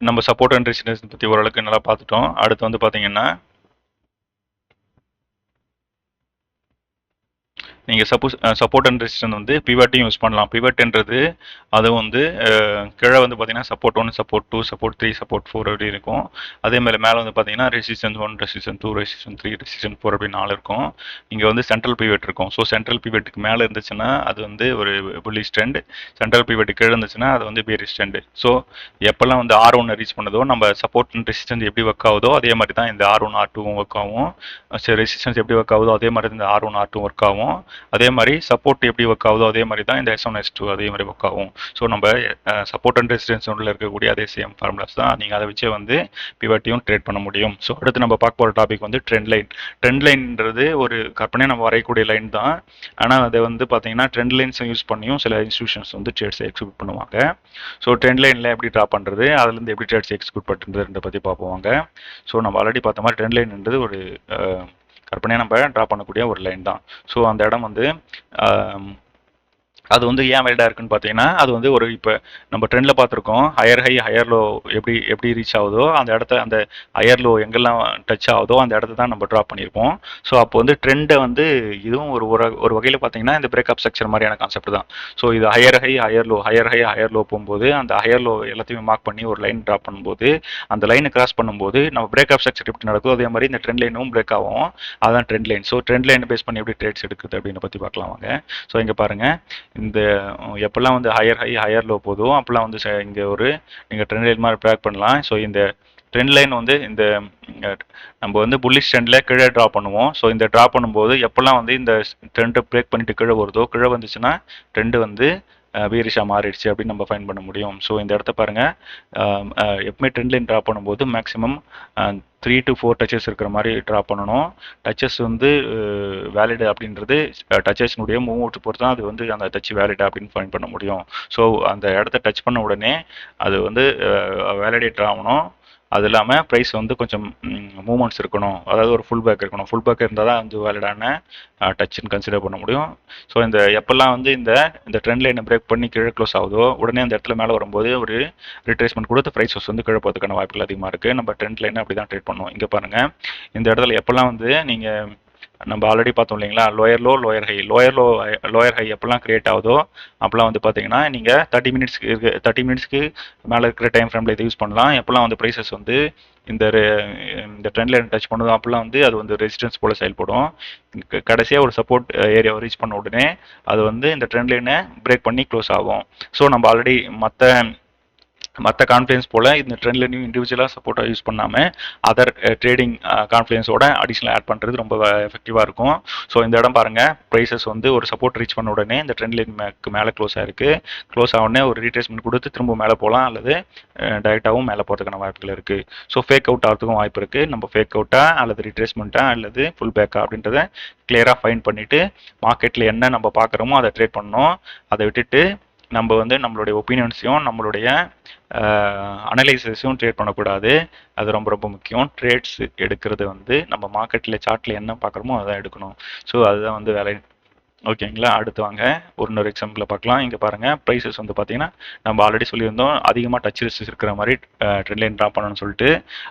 A: நம்ம சப்போர்ட் அண்ட் ரெசிஸ்டன்ஸ் பற்றி ஓரளவுக்கு நல்லா பார்த்துட்டோம். அடுத்து வந்து பார்த்தீங்கன்னா நீங்கள் சப்போர்ட் அண்ட் ரெசிஸ்டன்ஸ் வந்து பிவட்டையும் யூஸ் பண்ணலாம். பிவட்ன்றது அது வந்து கீழே வந்து பார்த்தீங்கன்னா சப்போர்ட் 1, சப்போர்ட் 2, சப்போர்ட் 3, சப்போர்ட் 4 அப்படி இருக்கும். அதே மாதிரி மேலே வந்து பார்த்தீங்கன்னா ரெசிஸ்டன்ஸ் 1, ரெசிஸ்டன்ஸ் 2, ரெசிஸ்டன்ஸ் 3, ரெசிஸ்டன்ஸ் 4 அப்படி 4 இருக்கும். இங்கே வந்து சென்ட்ரல் பிவட் இருக்கும். ஸோ சென்ட்ரல் பிவட்டுக்கு மேலே இருந்துச்சுன்னா அது வந்து ஒரு புல்லிஷ் ட்ரெண்ட். சென்ட்ரல் பிவட்டுக்கு கீழே இருந்துச்சுன்னா அது வந்து பேரிஷ் ட்ரெண்ட். ஸோ எப்போல்லாம் வந்து R1 ரீச் பண்ணதோ நம்ம சப்போர்ட் அண்ட் ரெசிஸ்டன்ஸ் எப்படி ஒர்க் ஆகுதோ அதே மாதிரி தான் இந்த R1 R2 ஒர்க் ஆகும். ரெசிஸ்டன்ஸ் எப்படி ஒர்க் ஆகுதோ அதே மாதிரி இந்த R1 R2 ஒர்க் ஆகும். அதே மாதிரி சப்போர்ட் எப்படி ஒர்க் ஆகுதோ அதே மாதிரி தான் இந்த S1 S2 அதே மாதிரி ஒர்க் ஆகும். ஸோ நம்ம சப்போர்ட் அண்ட் ரெசிஸ்டன்ஸ் ஒன்றில் இருக்கக்கூடிய அதே சேம் ஃபார்முலாஸ் தான். நீங்கள் அதை வச்சே வந்து பிவட்டையும் ட்ரேட் பண்ண முடியும். ஸோ அடுத்து நம்ம பார்க்க போகிற டாபிக் வந்து ட்ரெண்ட் லைன். ட்ரெண்ட் லைன்ன்றது ஒரு கற்பனையாக நம்ம வரையக்கூடிய லைன் தான். ஆனால் அதை வந்து பார்த்தீங்கன்னா ட்ரெண்ட் லைன்ஸை யூஸ் பண்ணியும் சில இன்ஸ்டியூஷன்ஸ் வந்து ட்ரேட்ஸை எக்ஸிக்யூட் பண்ணுவாங்க. ஸோ ட்ரெண்ட் லைனில் எப்படி ட்ரா பண்ணுறது, அதுலேருந்து எப்படி ட்ரேட்ஸ் எக்ஸிக்யூட் பண்ணுறதுன்றத பற்றி பார்ப்போங்க. ஸோ நம்ம ஆல்ரெடி பார்த்த மாதிரி ட்ரெண்ட் லைன்ன்றது ஒரு கற்பனையாக நம்ம ட்ரா பண்ணக்கூடிய ஒரு லைன் தான். ஸோ அந்த இடம் வந்து அது வந்து ஏன் வேலிடாக இருக்குன்னு பார்த்தீங்கன்னா அது வந்து ஒரு இப்போ நம்ம ட்ரெண்டில் பார்த்துருக்கோம். ஹையர் ஹை ஹையர் லோ எப்படி ரீச் ஆகுதோ அந்த இடத்த அந்த ஹையர் லோ எங்கெல்லாம் டச் ஆகுதோ அந்த இடத்த தான் நம்ம ட்ரா பண்ணியிருப்போம். ஸோ அப்போ வந்து ட்ரெண்டை வந்து இதுவும் ஒரு வகையில் பார்த்தீங்கன்னா இந்த பிரேக்கப் ஸ்ட்ரக்சர் மாதிரியான கான்செப்ட் தான். ஸோ இது ஹையர் ஹை ஹையர் லோ போகும்போது அந்த ஹையர் லோ எல்லாத்தையுமே மார்க் பண்ணி ஒரு லைன் ட்ரா பண்ணும்போது அந்த லைனை கிராஸ் பண்ணும்போது நம்ம பிரேக்கப் ஸ்ட்ரக்சர் எப்படி நடக்குதோ அதே மாதிரி இந்த ட்ரெண்ட் லைனும் பிரேக் ஆகும். அதுதான் ட்ரெண்ட் லைன். ஸோ ட்ரெண்ட் லைனை பேஸ் பண்ணி எப்படி ட்ரேட்ஸ் எடுக்குது அப்படின்னு பற்றி பார்க்கலாம் வாங்க. ஸோ இங்கே பாருங்கள், இந்த எப்பெல்லாம் வந்து ஹையர் ஹை ஹையர் லோ போதும் அப்போல்லாம் வந்து இங்கே ஒரு நீங்கள் ட்ரெண்ட் லைன் மாதிரி ட்ராக் பண்ணலாம். ஸோ இந்த ட்ரெண்ட் லைன் வந்து இந்த நம்ம வந்து புல்லிஷ் ட்ரெண்டில் கீழே ட்ரா பண்ணுவோம். ஸோ இந்த ட்ரா பண்ணும்போது எப்போல்லாம் வந்து இந்த ட்ரெண்டை பிரேக் பண்ணிட்டு கீழே வருதோ கீழே வந்துச்சுன்னா ட்ரெண்டு வந்து பீரிஷாக மாறிடுச்சு அப்படின்னு நம்ம ஃபைன் பண்ண முடியும். ஸோ இந்த இடத்த பாருங்கள், எப்பவுமே ட்ரெண்ட் லைன் ட்ரா பண்ணும்போது மேக்ஸிமம் 3 to 4 டச்சஸ் இருக்கிற மாதிரி ட்ரா பண்ணணும். டச்சஸ் வந்து வேலிட் அப்படின்றது டச்சஸ்னுடைய மூவ்மெண்ட் பொறுத்து தான் அது வந்து அந்த டச் வேலிட் அப்படின்னு ஃபைன் பண்ண முடியும். ஸோ அந்த இடத்த டச் பண்ண உடனே அது வந்து வேலிடேட் ஆகணும். அது இல்லாமல் ப்ரைஸ் வந்து கொஞ்சம் மூமெண்ட்ஸ் இருக்கணும். அதாவது ஒரு ஃபுல் பேக் இருக்கணும். ஃபுல் பேக் இருந்தால் தான் வந்து வேலிடான டச்சுன்னு கன்சிடர் பண்ண முடியும். ஸோ இந்த எப்பெல்லாம் வந்து இந்த ட்ரெண்ட் லைனை பிரேக் பண்ணி கீழே க்ளோஸ் ஆகுதோ உடனே அந்த இடத்துல மேலே வரும்போது ஒரு ரிட்ரேஸ்மெண்ட் கொடுத்து ப்ரைஸஸ் வந்து கீழே போகிறதுக்கான வாய்ப்புகள் அதிகமாக இருக்குது. நம்ம ட்ரெண்ட் லைனை அப்படி தான் ட்ரேட் பண்ணுவோம். இங்கே பாருங்கள், இந்த இடத்துல எப்பெல்லாம் வந்து நீங்கள் நம்ம ஆல்ரெடி பார்த்தோம் இல்லைங்களா, லோயர் லோ லோயர் ஹை எப்பெல்லாம் கிரியேட் ஆகுதோ அப்போல்லாம் வந்து பார்த்தீங்கன்னா நீங்கள் 30 மினிட்ஸ்க்கு மேலே இருக்கிற டைம் ஃப்ரேமில் இதை யூஸ் பண்ணலாம். எப்போல்லாம் வந்து ப்ரைஸஸ் வந்து இந்த ட்ரெண்ட் லைன் டச் பண்ணுதோ அப்போல்லாம் வந்து அது வந்து ரெசிஸ்டன்ஸ் போல் செயல்படும். கடைசியாக ஒரு சப்போர்ட் ஏரியாவை ரீச் பண்ண உடனே அது வந்து இந்த ட்ரெண்ட் லைனை பிரேக் பண்ணி க்ளோஸ் ஆகும். ஸோ நம்ம ஆல்ரெடி மற்ற கான்ஃபிடன்ஸ் போல் இந்த ட்ரெண்ட்ல நியூ இண்டிவிஜுவலாக சப்போர்ட்டாக யூஸ் பண்ணாமல் அதர் ட்ரேடிங் கான்ஃபிடன்ஸோட அடிஷ்னல் ஆட் பண்ணுறது ரொம்ப எஃபெக்டிவாக இருக்கும். ஸோ இந்த இடம் பாருங்கள், ப்ரைஸஸ் வந்து ஒரு சப்போர்ட் ரீச் பண்ண உடனே இந்த ட்ரெண்ட் லைனுக்கு மேலே க்ளோஸ் ஆயிருக்கு. க்ளோஸ் ஆகவுடனே ஒரு ரீட்ரேஸ்மெண்ட் கொடுத்து திரும்ப மேலே போகலாம் அல்லது டைரெக்டாகவும் மேலே போகிறதுக்கான வாய்ப்புகள் இருக்குது. ஸோ ஃபேக் அவுட் ஆகிறதுக்கும் வாய்ப்பு இருக்குது. நம்ம ஃபேக் அவுட்டாக அல்லது ரீட்ரேஸ்மெண்ட்டாக அல்லது ஃபுல் பேக்கா அப்படின்றத கிளியராக ஃபைன் பண்ணிவிட்டு மார்க்கெட்டில் என்ன நம்ம பார்க்குறோமோ அதை ட்ரேட் பண்ணணும். அதை விட்டுட்டு நம்ம வந்து நம்மளுடைய ஒப்பீனியன்ஸையும் நம்மளுடைய அனலைசிஸையும் ட்ரேட் பண்ணக்கூடாது. அது ரொம்ப ரொம்ப முக்கியம். ட்ரேட்ஸ் எடுக்கிறது வந்து நம்ம மார்க்கெட்டில் சார்ட்டில் என்ன பார்க்குறோமோ அதான் எடுக்கணும். ஸோ அதுதான் வந்து வேலை. ஓகேங்களா. அடுத்து வாங்க இன்னொரு எக்ஸாம்பிள பார்க்கலாம். இங்க பாருங்க பிரைஸஸ் வந்து பார்த்தீங்கன்னா, நம்ம ஆல்ரெடி சொல்லியிருந்தோம் அதிகமா டச்சஸ் இருக்கிற மாரி ட்ரெண்ட் லைன் டிரா பண்ணணும்னு சொல்லிட்டு.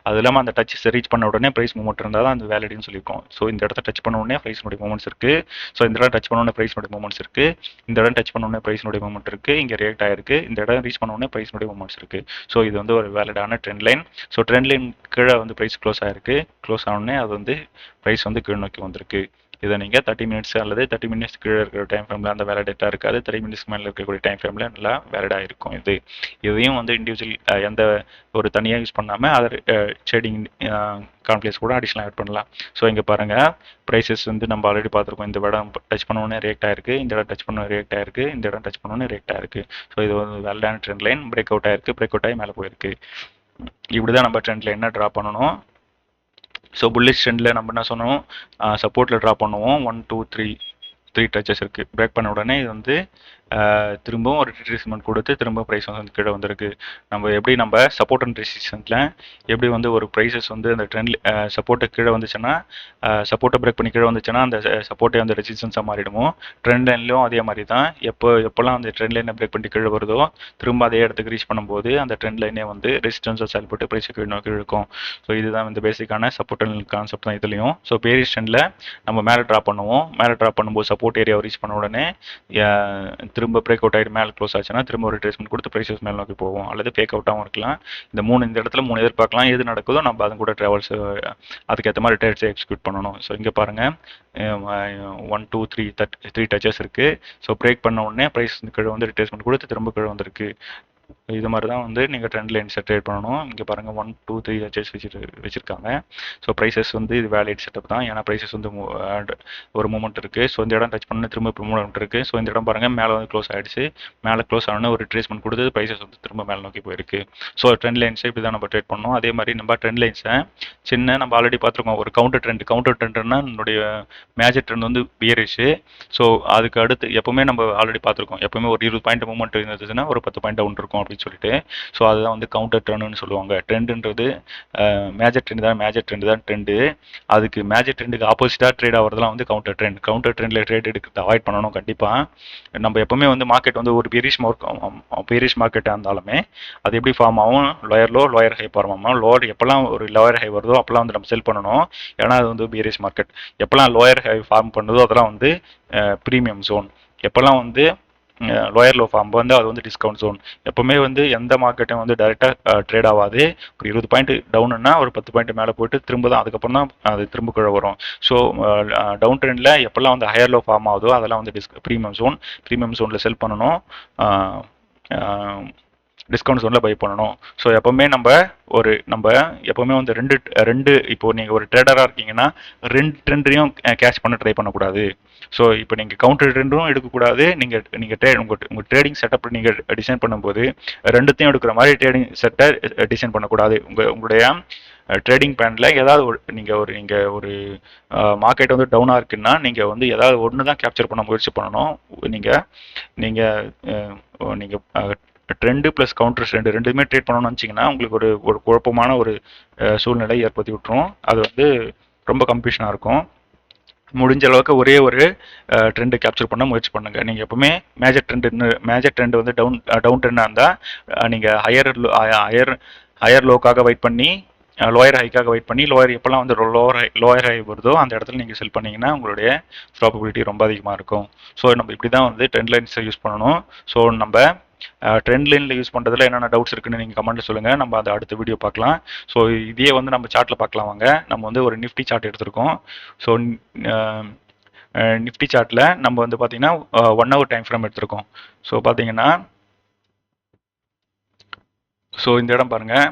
A: அது இல்லாம அந்த டச்சஸ் ரீச் பண்ண உடனே பிரைஸ் மூவ்மெண்ட் இருந்தா தான் அது வேலிட்னு சொல்லியிருக்கோம். ஸோ இந்த இடத்த டச் பண்ண உடனே பிரைஸ்னுடைய மூவ்மெண்ட்ஸ் இருக்கு. ஸோ இந்த இடம் டச் பண்ண உடனே பிரைஸ்னுடைய மூவ்மெண்ட்ஸ் இருக்கு. இந்த இடம் டச் பண்ண உடனே பிரைஸ்னுடைய மூவ்மெண்ட் இருக்கு. இங்க ரியாக்ட் ஆயிருக்கு. இந்த இடம் ரீச் பண்ண உடனே பிரைஸ்னுடைய மூவ்மெண்ட்ஸ் இருக்கு. ஸோ இது வந்து ஒரு வேலிடான trend line. So trend line கீழே வந்து பிரைஸ் க்ளோஸ் ஆயிருக்கு. க்ளோஸ் ஆன உடனே அது வந்து பிரைஸ் வந்து கீழ் நோக்கி வந்திருக்கு. இதை நீங்கள் 30 மினிட்ஸ் அல்லது 30 மினிட்ஸ் கீழே இருக்கிற டைம் ஃப்ரேமில் அந்த வேலிடேட்டாக இருக்காது. 30 மினிட்ஸ் மேலே இருக்கக்கூடிய டைம் ஃப்ரேமில் நல்லா வேலிடாக இருக்கும். இதையும் வந்து இண்டிவிஜுவல் எந்த ஒரு தனியாக யூஸ் பண்ணாமல் அதர் ட்ரேடிங் காம்ப்ளெக்ஸ் கூட அடிஷனலாக ஆட் பண்ணலாம். ஸோ இங்கே பாருங்கள் ப்ரைஸஸ் வந்து நம்ம ஆல்ரெடி பார்த்துருக்கோம். இந்த இடம் டச் பண்ணோன்னே ரியாக்ட் ஆயிருக்கு. இந்த இடம் டச் பண்ண ரியாக்ட் ஆயிருக்கு. இந்த இடம் டச் பண்ணோன்னே ரியாக்ட் ஆயிருக்கு. ஸோ இது வந்து வேலிடான ட்ரெண்ட் லைன். பிரேக் அவுட் ஆயிருக்கு. பிரேக் அவுட் ஆகி மேலே போயிருக்கு. இப்படி தான் நம்ம ட்ரெண்ட் லைனை ட்ரா பண்ணணும். ஸோ புல்லிஷ் ட்ரெண்டில் நம்ம என்ன சொன்னோம், சப்போர்ட்டில் ட்ரா பண்ணுவோம். 1 2 3 டச்சஸ் இருக்குது. பிரேக் பண்ண உடனே இது வந்து திரும்பவும் ஒரு ரிட்ரேஸ்மெண்ட் கொடுத்து திரும்ப ப்ரைஸ் வந்து கீழே வந்திருக்கு. நம்ம சப்போர்ட் அண்ட் ரெசிஸ்டன்ஸில் எப்படி வந்து ஒரு ப்ரைஸஸ் வந்து அந்த ட்ரெண்ட் சப்போர்ட்டை கீழே வந்துச்சுன்னா சப்போர்ட்டை பிரேக் பண்ணி கீழே வந்துச்சுன்னா அந்த சப்போர்ட்டை வந்து ரெசிஸ்டன்ஸாக மாறிடுமோ, ட்ரெண்ட் லைன்லையும் அதே மாதிரி தான். எப்போல்லாம் அந்த ட்ரெண்ட் லைனை பிரேக் பண்ணி கீழே வருதோ திரும்ப அதே இடத்துக்கு ரீச் பண்ணும்போது அந்த ட்ரெண்ட் லைனே வந்து ரெசிஸ்டன்ஸை செயல்பட்டு ப்ரைஸ் கீழே நோக்கி இழுக்கும். ஸோ இதுதான் வந்து பேசிக்கான சப்போர்ட் அண்ட் கான்செப்ட் தான் இதுலையும். ஸோ பேரிஷ் ட்ரெண்டில் நம்ம மேலே ட்ரா பண்ணுவோம். மேலே ட்ரா பண்ணும்போது சப்போர்ட் ஏரியாவை ரீச் பண்ண உடனே திரும்ப பிரேக் அவுட் ஆகிட்டு மேலே க்ளோஸ் ஆச்சுன்னா திரும்ப ஒரு ரிட்ரேஸ்மெண்ட் கொடுத்து ப்ரைஸஸ் மேலே நோக்கி போவோம். அல்லது ஃபேக் அவுட்டாகவும் இருக்கலாம். இந்த இடத்துல 3 எதிர்பார்க்கலாம். எது நடக்குதோ நம்ம அது கூட ட்ராவல்ஸ் அதுக்கேற்ற மாதிரி ட்ரேட்ஸை எக்ஸிக்யூட் பண்ணணும். ஸோ இங்கே பாருங்கள் 1 2 3 டச்சஸ் இருக்குது. ஸோ பிரேக் பண்ண உடனே ப்ரைஸ் கீழே வந்து ரிட்ரேஸ்மெண்ட் கொடுத்து திரும்ப கீழே வந்திருக்கு. இது மாதிரி தான் வந்து நீங்கள் ட்ரெண்ட் லைன்ஸை ட்ரேட் பண்ணணும். இங்கே பாருங்கள் 1 2 3 ஹெச்எஸ் வச்சுருக்காங்க. ஸோ ப்ரைஸஸ் வந்து இது வேலிட் செட்டப் தான். ஏன்னா ப்ரைஸஸ் வந்து ஒரு மூமெண்ட் இருக்குது. ஸோ இந்த இடம் டச் பண்ண திரும்ப இப்போ மூமெண்ட் இருக்குது. ஸோ இந்த இடம் பாருங்கள் மேலே வந்து க்ளோஸ் ஆகிடுச்சு. மேலே க்ளோஸ் ஆனோன்னு ஒரு ரிட்ரேஸ்மெண்ட் கொடுத்து ப்ரைஸஸ் வந்து திரும்ப மேலே நோக்கி போயிருக்கு. ஸோ ட்ரெண்ட் லைன்ஸை இப்படி தான் நம்ம ட்ரேட் பண்ணணும். அதே மாதிரி நம்ம ட்ரெண்ட் லைன்ஸை நம்ம ஆல்ரெடி பார்த்துருக்கோம். ஒரு கவுண்டர் ட்ரெண்ட்னா நம்மளுடைய மேஜர் ட்ரெண்ட் வந்து பியரிஷு. ஸோ அதுக்கு அடுத்து எப்பவுமே நம்ம ஆல்ரெடி பார்த்துருக்கோம். எப்பவுமே ஒரு 20 பாயிண்ட் மூமெண்ட் இருந்துச்சுன்னா ஒரு 10 பாயிண்ட் டவுன் இருக்கும் அப்படின்னு சொல்லிட்டு. ஸோ அதுதான் வந்து கவுண்டர் ட்ரெண்டுன்னு சொல்லுவாங்க. ட்ரெண்டுன்றது மேஜர் ட்ரெண்டு தான் ட்ரெண்டு. அதுக்கு மேஜர் ட்ரெண்டுக்கு ஆப்போசிட்டாக ட்ரேட் ஆகிறதுலாம் வந்து கவுண்டர் ட்ரெண்ட். கவுண்டர் ட்ரெண்டில் ட்ரேட் எடுக்கிறது அவாய்ட் பண்ணணும் கண்டிப்பாக. நம்ம எப்பவுமே வந்து மார்க்கெட் வந்து ஒரு பெரிஷ் மார்க்கெட்டாக இருந்தாலுமே அது எப்படி ஃபார்ம் ஆகும், lower low lower high form ஆகும். லோயர் எப்போல்லாம் ஒரு லோயர் ஹை வருதோ அப்போல்லாம் வந்து நம்ம செல் பண்ணணும். ஏன்னா அது வந்து பெரிஷ் மார்க்கெட். எப்போல்லாம் லோயர் ஹை ஃபார்ம் பண்ணுதோ அதெல்லாம் வந்து ப்ரீமியம் ஜோன். எப்போல்லாம் வந்து லோயர் லோ ஃபார்ம் வந்து அது வந்து டிஸ்கவுண்ட் ஜோன். எப்பவுமே வந்து எந்த மார்க்கெட்டும் வந்து டைரெக்டாக ட்ரேட் ஆகாது. ஒரு 20 பாயிண்ட் டவுனுன்னா ஒரு 10 பாயிண்ட் மேலே போயிட்டு திரும்ப தான் அதுக்கப்புறம் தான் அது திரும்ப கீழே வரும். ஸோ டவுன் ட்ரெண்டில் எப்போல்லாம் வந்து ஹையர் லோ ஃபார்ம் ஆகுதோ அதெல்லாம் வந்து ப்ரீமியம் ஜோனில் செல் பண்ணணும். டிஸ்கவுண்ட் ஜோனில் பை பண்ணணும். ஸோ எப்போவுமே நம்ம எப்போவுமே வந்து ரெண்டு இப்போ நீங்கள் ஒரு ட்ரேடராக இருக்கீங்கன்னா ரெண்டு ட்ரெண்டையும் கேட்ச் பண்ண ட்ரை பண்ணக்கூடாது. ஸோ இப்போ நீங்கள் கவுண்டர் ட்ரெண்டும் எடுக்கக்கூடாது. உங்கள் ட்ரேடிங் செட்டப் நீங்கள் டிசைன் பண்ணும்போது ரெண்டுத்தையும் எடுக்கிற மாதிரி ட்ரேடிங் செட்டை டிசைன் பண்ணக்கூடாது. உங்களுடைய ட்ரேடிங் பிளானில் ஏதாவது நீங்கள் ஒரு மார்க்கெட் வந்து டவுனாக இருக்குன்னா நீங்கள் வந்து ஏதாவது ஒன்று தான் கேப்சர் பண்ண முயற்சி பண்ணணும். நீங்கள் ட்ரெண்டு ப்ளஸ் கவுண்டர் ரெண்டுமே ட்ரேட் பண்ணணும்னு நினச்சிங்கன்னா உங்களுக்கு ஒரு குழப்பமான ஒரு சூழ்நிலை ஏற்படுத்தி விட்டுரும். அது வந்து ரொம்ப கன்ஃபியூஷனாக இருக்கும். முடிஞ்ச அளவுக்கு ஒரே ஒரு ட்ரெண்டு கேப்சர் பண்ண முயற்சி பண்ணுங்க. நீங்கள் எப்பவுமே மேஜர் ட்ரெண்ட் வந்து டவுன் ட்ரெண்டாக இருந்தால் நீங்கள் ஹையர் லோக்காக வெயிட் பண்ணி லோயர் ஹைக்காக வெயிட் பண்ணி எப்போல்லாம் வந்து லோயர் ஹை வருதோ அந்த இடத்துல நீங்கள் செல் பண்ணிங்கன்னா உங்களுடைய ப்ராபபிலிட்டி ரொம்ப அதிகமாக இருக்கும். ஸோ நம்ம இப்படி தான் வந்து ட்ரெண்ட் லைன்ஸை யூஸ் பண்ணணும். ஸோ நம்ம ட்ரெண்ட் லைனில் யூஸ் பண்ணுறதுல என்னென்ன டவுட்ஸ் இருக்குன்னு நீங்கள் கமெண்ட்டில் சொல்லுங்கள். நம்ம அதை அடுத்த வீடியோ பார்க்கலாம். ஸோ இதையே வந்து நம்ம சார்ட்டில் பார்க்கலாம் வாங்க. நம்ம வந்து ஒரு நிஃப்டி சார்ட் எடுத்திருக்கோம். ஸோ நிஃப்டி சார்ட்டில் நம்ம வந்து பார்த்தீங்கன்னா 1 hour டைம் ஃப்ரேம் எடுத்திருக்கோம். ஸோ பார்த்தீங்கன்னா இந்த இடம் பாருங்கள்.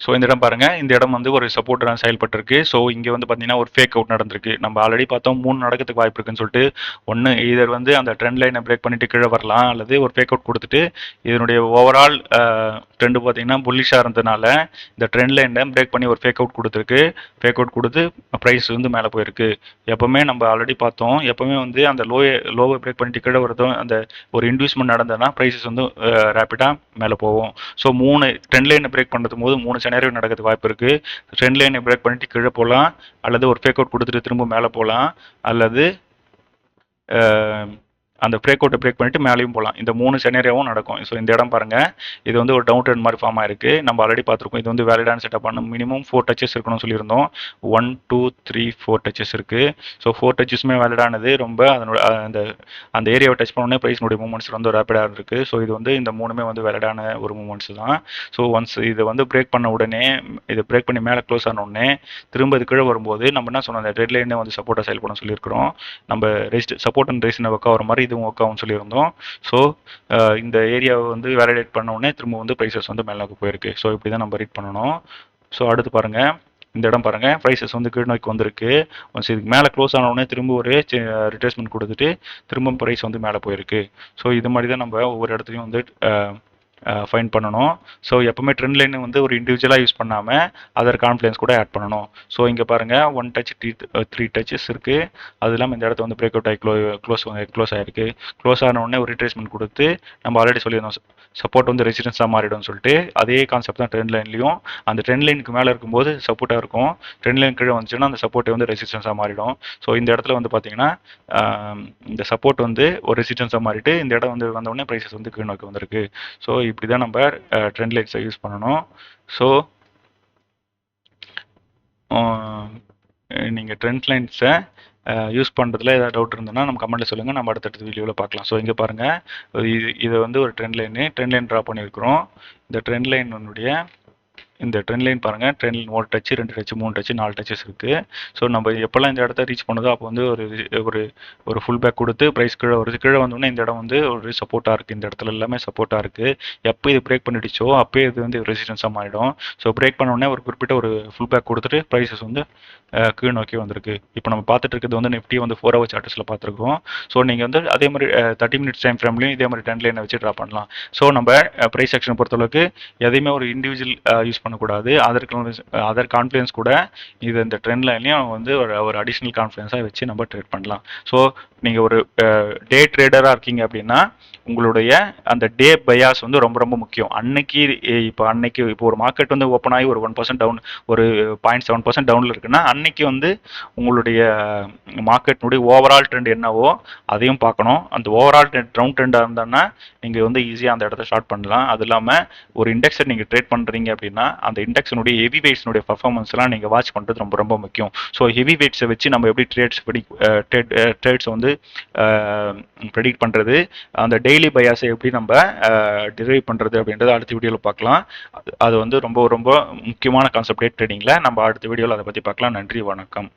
A: ஸோ இந்த இடம் பாருங்கள். இந்த இடம் வந்து ஒரு சப்போர்ட்டராக செயல்பட்டிருக்கு. ஸோ இங்கே வந்து பார்த்தீங்கன்னா ஒரு ஃபேக் அவுட் நடந்திருக்கு. நம்ம ஆல்ரெடி பார்த்தோம் 3 நடக்கிறதுக்கு வாய்ப்பு இருக்குன்னு சொல்லிட்டு. ஒன்று இதர் வந்து அந்த ட்ரெண்ட் லைனை பிரேக் பண்ணிட்டு கீழே வரலாம், அல்லது ஒரு ஃபேக் அவுட் கொடுத்துட்டு இதனுடைய ஓவரால் ட்ரெண்ட் பார்த்தீங்கன்னா புல்லிஷாக இருந்ததுனால இந்த ட்ரெண்ட் லைனை பிரேக் பண்ணி ஒரு ஃபேக் அவுட் கொடுத்துருக்கு. ஃபேக் அவுட் கொடுத்து ப்ரைஸ் வந்து மேலே போயிருக்கு. எப்போவுமே நம்ம ஆல்ரெடி பார்த்தோம், எப்போவுமே வந்து அந்த லோவை பிரேக் பண்ணிட்டு கீழே வரதும் அந்த ஒரு இன்டியூஸ்மெண்ட் நடந்ததுன்னா ப்ரைஸஸ் வந்து ரேப்பிடாக மேலே போகும். ஸோ 3 ட்ரெண்ட் லைனை பிரேக் பண்ணுறது போது 3 செனரியோ நடக்கிறதுக்கு வாய்ப்பு இருக்குது. ட்ரெண்ட் லைனை பிரேக் பண்ணிட்டு கீழே போகலாம், அல்லது ஒரு ஃபேக் அவுட் கொடுத்துட்டு திரும்ப மேலே போகலாம், அல்லது அந்த பிரேக் அவுட்டை பிரேக் பண்ணிட்டு மேலேயும் போகலாம். இந்த 3 செனரியாவும் நடக்கும். ஸோ இந்த இடம் பாருங்க, இது வந்து ஒரு டவுன் ட்ரெண்ட் மாதிரி ஃபார்ம் ஆயிருக்கு. நம்ம ஆல்ரெடி பார்த்துருக்கோம். இது வந்து வேலிடான செட்டப் பண்ண மினிமம் 4 டச்சஸ் இருக்கணும்னு சொல்லியிருந்தோம். 1 2 3 4 டச்சஸ் இருக்கு. ஸோ 4 டச்சஸுமே வேலிடானது. ரொம்ப அதனோட அந்த அந்த ஏரியாவை டச் பண்ணோடனே ப்ரைஸ்னுடைய மூவ்மெண்ட்ஸ் வந்து ரேப்பிடாக இருக்கு. ஸோ இது வந்து இந்த 3மே வந்து வேலிடான ஒரு மூவ்மெண்ட்ஸ் தான். ஸோ ஒன்ஸ் இதை வந்து பிரேக் பண்ண உடனே, இதை பிரேக் பண்ணி மேலே க்ளோஸ் ஆன உடனே திரும்ப இது கீழே வரும்போது நம்ம என்ன சொன்னோம், அந்த ரெட் லைனே வந்து சப்போர்ட்டாக செயல்படும் சொல்லியிருக்கிறோம். நம்ம சப்போர்ட் அண்ட் ரெசிஸ்டன்ஸ் ஒர்க் ஆகிற மாதிரி இதுவும் ஒர்க் ஆகும்னு சொல்லியிருந்தோம். ஸோ இந்த ஏரியாவை வந்து வேலிடேட் பண்ண உடனே திரும்ப வந்து ப்ரைஸஸ் வந்து மேலே போயிருக்கு. ஸோ இப்படி தான் நம்ம ரீட் பண்ணணும். ஸோ அடுத்து பாருங்க, இந்த இடம் பாருங்க, ப்ரைஸஸ் வந்து கீழ் நோக்கி வந்திருக்கு. ஒன்ஸ் இதுக்கு மேலே க்ளோஸ் ஆன உடனே திரும்ப ஒரு ரிட்ரேஸ்மெண்ட் கொடுத்துட்டு திரும்ப ப்ரைஸ் வந்து மேலே போயிருக்கு. ஸோ இது மாதிரி தான் நம்ம ஒவ்வொரு இடத்துலையும் வந்து ஃபைன் பண்ணணும். ஸோ எப்பவுமே ட்ரெண்ட் லைன் வந்து ஒரு இண்டிவிஜுவலாக யூஸ் பண்ணாமல் அதர் கான்ஃபிடன்ஸ் கூட ஆட் பண்ணணும். ஸோ இங்கே பாருங்கள் 1 டச் 3 டச்சஸ் இருக்குது. அது இல்லாமல் இந்த இடத்த வந்து பிரேக் அவுட் ஆகி க்ளோஸ் ஆகிருக்கு. க்ளோஸ் ஆன உடனே ஒரு ரிட்ரேஸ்மெண்ட் கொடுத்து நம்ம ஆல்ரெடி சொல்லியிருந்தோம் சப்போர்ட் வந்து ரெசிஸ்டன்ஸாக மாறிடும்னு சொல்லிட்டு, அதே கான்செப்ட் தான் ட்ரெண்ட் லைன்லையும். அந்த ட்ரெண்ட் லைனுக்கு மேலே இருக்கும்போது சப்போர்ட்டாக இருக்கும், ட்ரெண்ட் லைன் கீழே வந்துச்சுன்னா அந்த சப்போர்ட்டை வந்து ரெசிஸ்டன்ஸாக மாறிடும். ஸோ இந்த இடத்துல வந்து பார்த்தீங்கன்னா இந்த சப்போர்ட் வந்து ஒரு ரெசிஸ்டன்ஸாக மாறிட்டு இந்த இடம் வந்து வந்த உடனே ப்ரைஸஸ் வந்து கீழ் நோக்கி வந்திருக்கு. ஸோ இப்படி தான் நம்ம ட்ரெண்ட் லைன்ஸை யூஸ் பண்ணணும். ஸோ நீங்கள் ட்ரெண்ட் லைன்ஸை யூஸ் பண்ணுறதுல ஏதாவது டவுட் இருந்ததுன்னா நம்ம கமெண்ட்டில் சொல்லுங்கள், நம்ம அடுத்தடுத்த வீடியோவில் பார்க்கலாம். ஸோ இங்கே பாருங்கள், இது வந்து ஒரு ட்ரெண்ட் லைன் ட்ரா பண்ணியிருக்கிறோம். இந்த ட்ரெண்ட் லைனுடைய இந்த ட்ரெண்ட் லைன் பாருங்கள், trend line 1 touch 2 touch 3 touch 4 touches இருக்குது. ஸோ நம்ம எப்போல்லாம் இந்த இடத்த ரீச் பண்ணுதோ அப்போ வந்து ஒரு ஃபுல் பேக் கொடுத்து ப்ரைஸ் கீழே வருது. கீழே வந்தோடனே இந்த இடம் வந்து ஒரு சப்போர்ட்டாக இருக்குது. இந்த இடத்துல எல்லாமே சப்போர்ட்டாக இருக்குது. எப்போ இது பிரேக் பண்ணிடுச்சோ அப்போயே இது வந்து ரெசிஸ்டன்ஸாக மாறிடும். ஸோ பிரேக் பண்ண உடனே ஒரு குறிப்பிட்ட ஒரு ஃபுல் பேக் கொடுத்துட்டு ப்ரைஸஸ் வந்து கீழ் நோக்கி வந்திருக்கு. இப்போ நம்ம பார்த்துட்டு இருக்கிறது வந்து நிஃப்டி வந்து 4 ஹவர் சார்ட்ஸில் பார்த்துருக்கோம். ஸோ நீங்கள் வந்து அதே மாதிரி 30 மினிட்ஸ் டைம் ஃப்ரேம்லையும் இதே மாதிரி ட்ரெண்ட் லைனை வச்சு ட்ரா பண்ணலாம். ஸோ நம்ம ப்ரைஸ் செக்ஷன் பொறுத்தளவுக்கு எதையுமே ஒரு இண்டிவிஜுவல் யூஸ் பண்ணக்கூடாது. அதர் கான்ஃபிடன்ஸ் கூட இது இந்த ட்ரெண்ட் லைன்லையும் வந்து ஒரு அடிஷ்னல் கான்ஃபிடன்ஸாக வச்சு நம்ம ட்ரேட் பண்ணலாம். ஸோ நீங்கள் ஒரு டே ட்ரேடராக இருக்கீங்க அப்படின்னா உங்களுடைய அந்த டே பயாஸ் வந்து ரொம்ப ரொம்ப முக்கியம். அன்னைக்கு இப்போ ஒரு மார்க்கெட் வந்து ஓப்பன் ஆகி ஒரு 1% டவுன், ஒரு 0.7% டவுனில் இருக்குன்னா அன்னைக்கு வந்து உங்களுடைய மார்க்கெட்னுடைய ஓவரால் ட்ரெண்ட் என்னவோ அதையும் பார்க்கணும். அந்த ஓவரால் டவுன் ட்ரெண்டாக இருந்தாங்கன்னா நீங்கள் வந்து ஈஸியாக அந்த இடத்த ஸ்டார்ட் பண்ணலாம். அது இல்லாமல் ஒரு இண்டெக்ஸை நீங்கள் ட்ரேட் பண்ணுறீங்க அப்படின்னா அந்த இண்டெக்ஸினுடைய ஹெவி வெயிட்ஸ்னுடைய பர்ஃபார்மன்ஸ்லாம் நீங்கள் வாட்ச் பண்ணுறது ரொம்ப ரொம்ப முக்கியம். ஸோ ஹெவி வெயிட்ஸை வச்சு நம்ம எப்படி ட்ரேட்ஸை வந்து ப்ரெடிக்ட் பண்ணுறது, அந்த டெய்லி பயாஸை எப்படி நம்ம டிரைவ் பண்ணுறது அப்படின்றத அடுத்த வீடியோவில் பார்க்கலாம். அது வந்து ரொம்ப ரொம்ப முக்கியமான கான்செப்ட் டே ட்ரேடிங்கில். நம்ம அடுத்த வீடியோவில் அதை பற்றி பார்க்கலாம். நன்றி, வணக்கம்.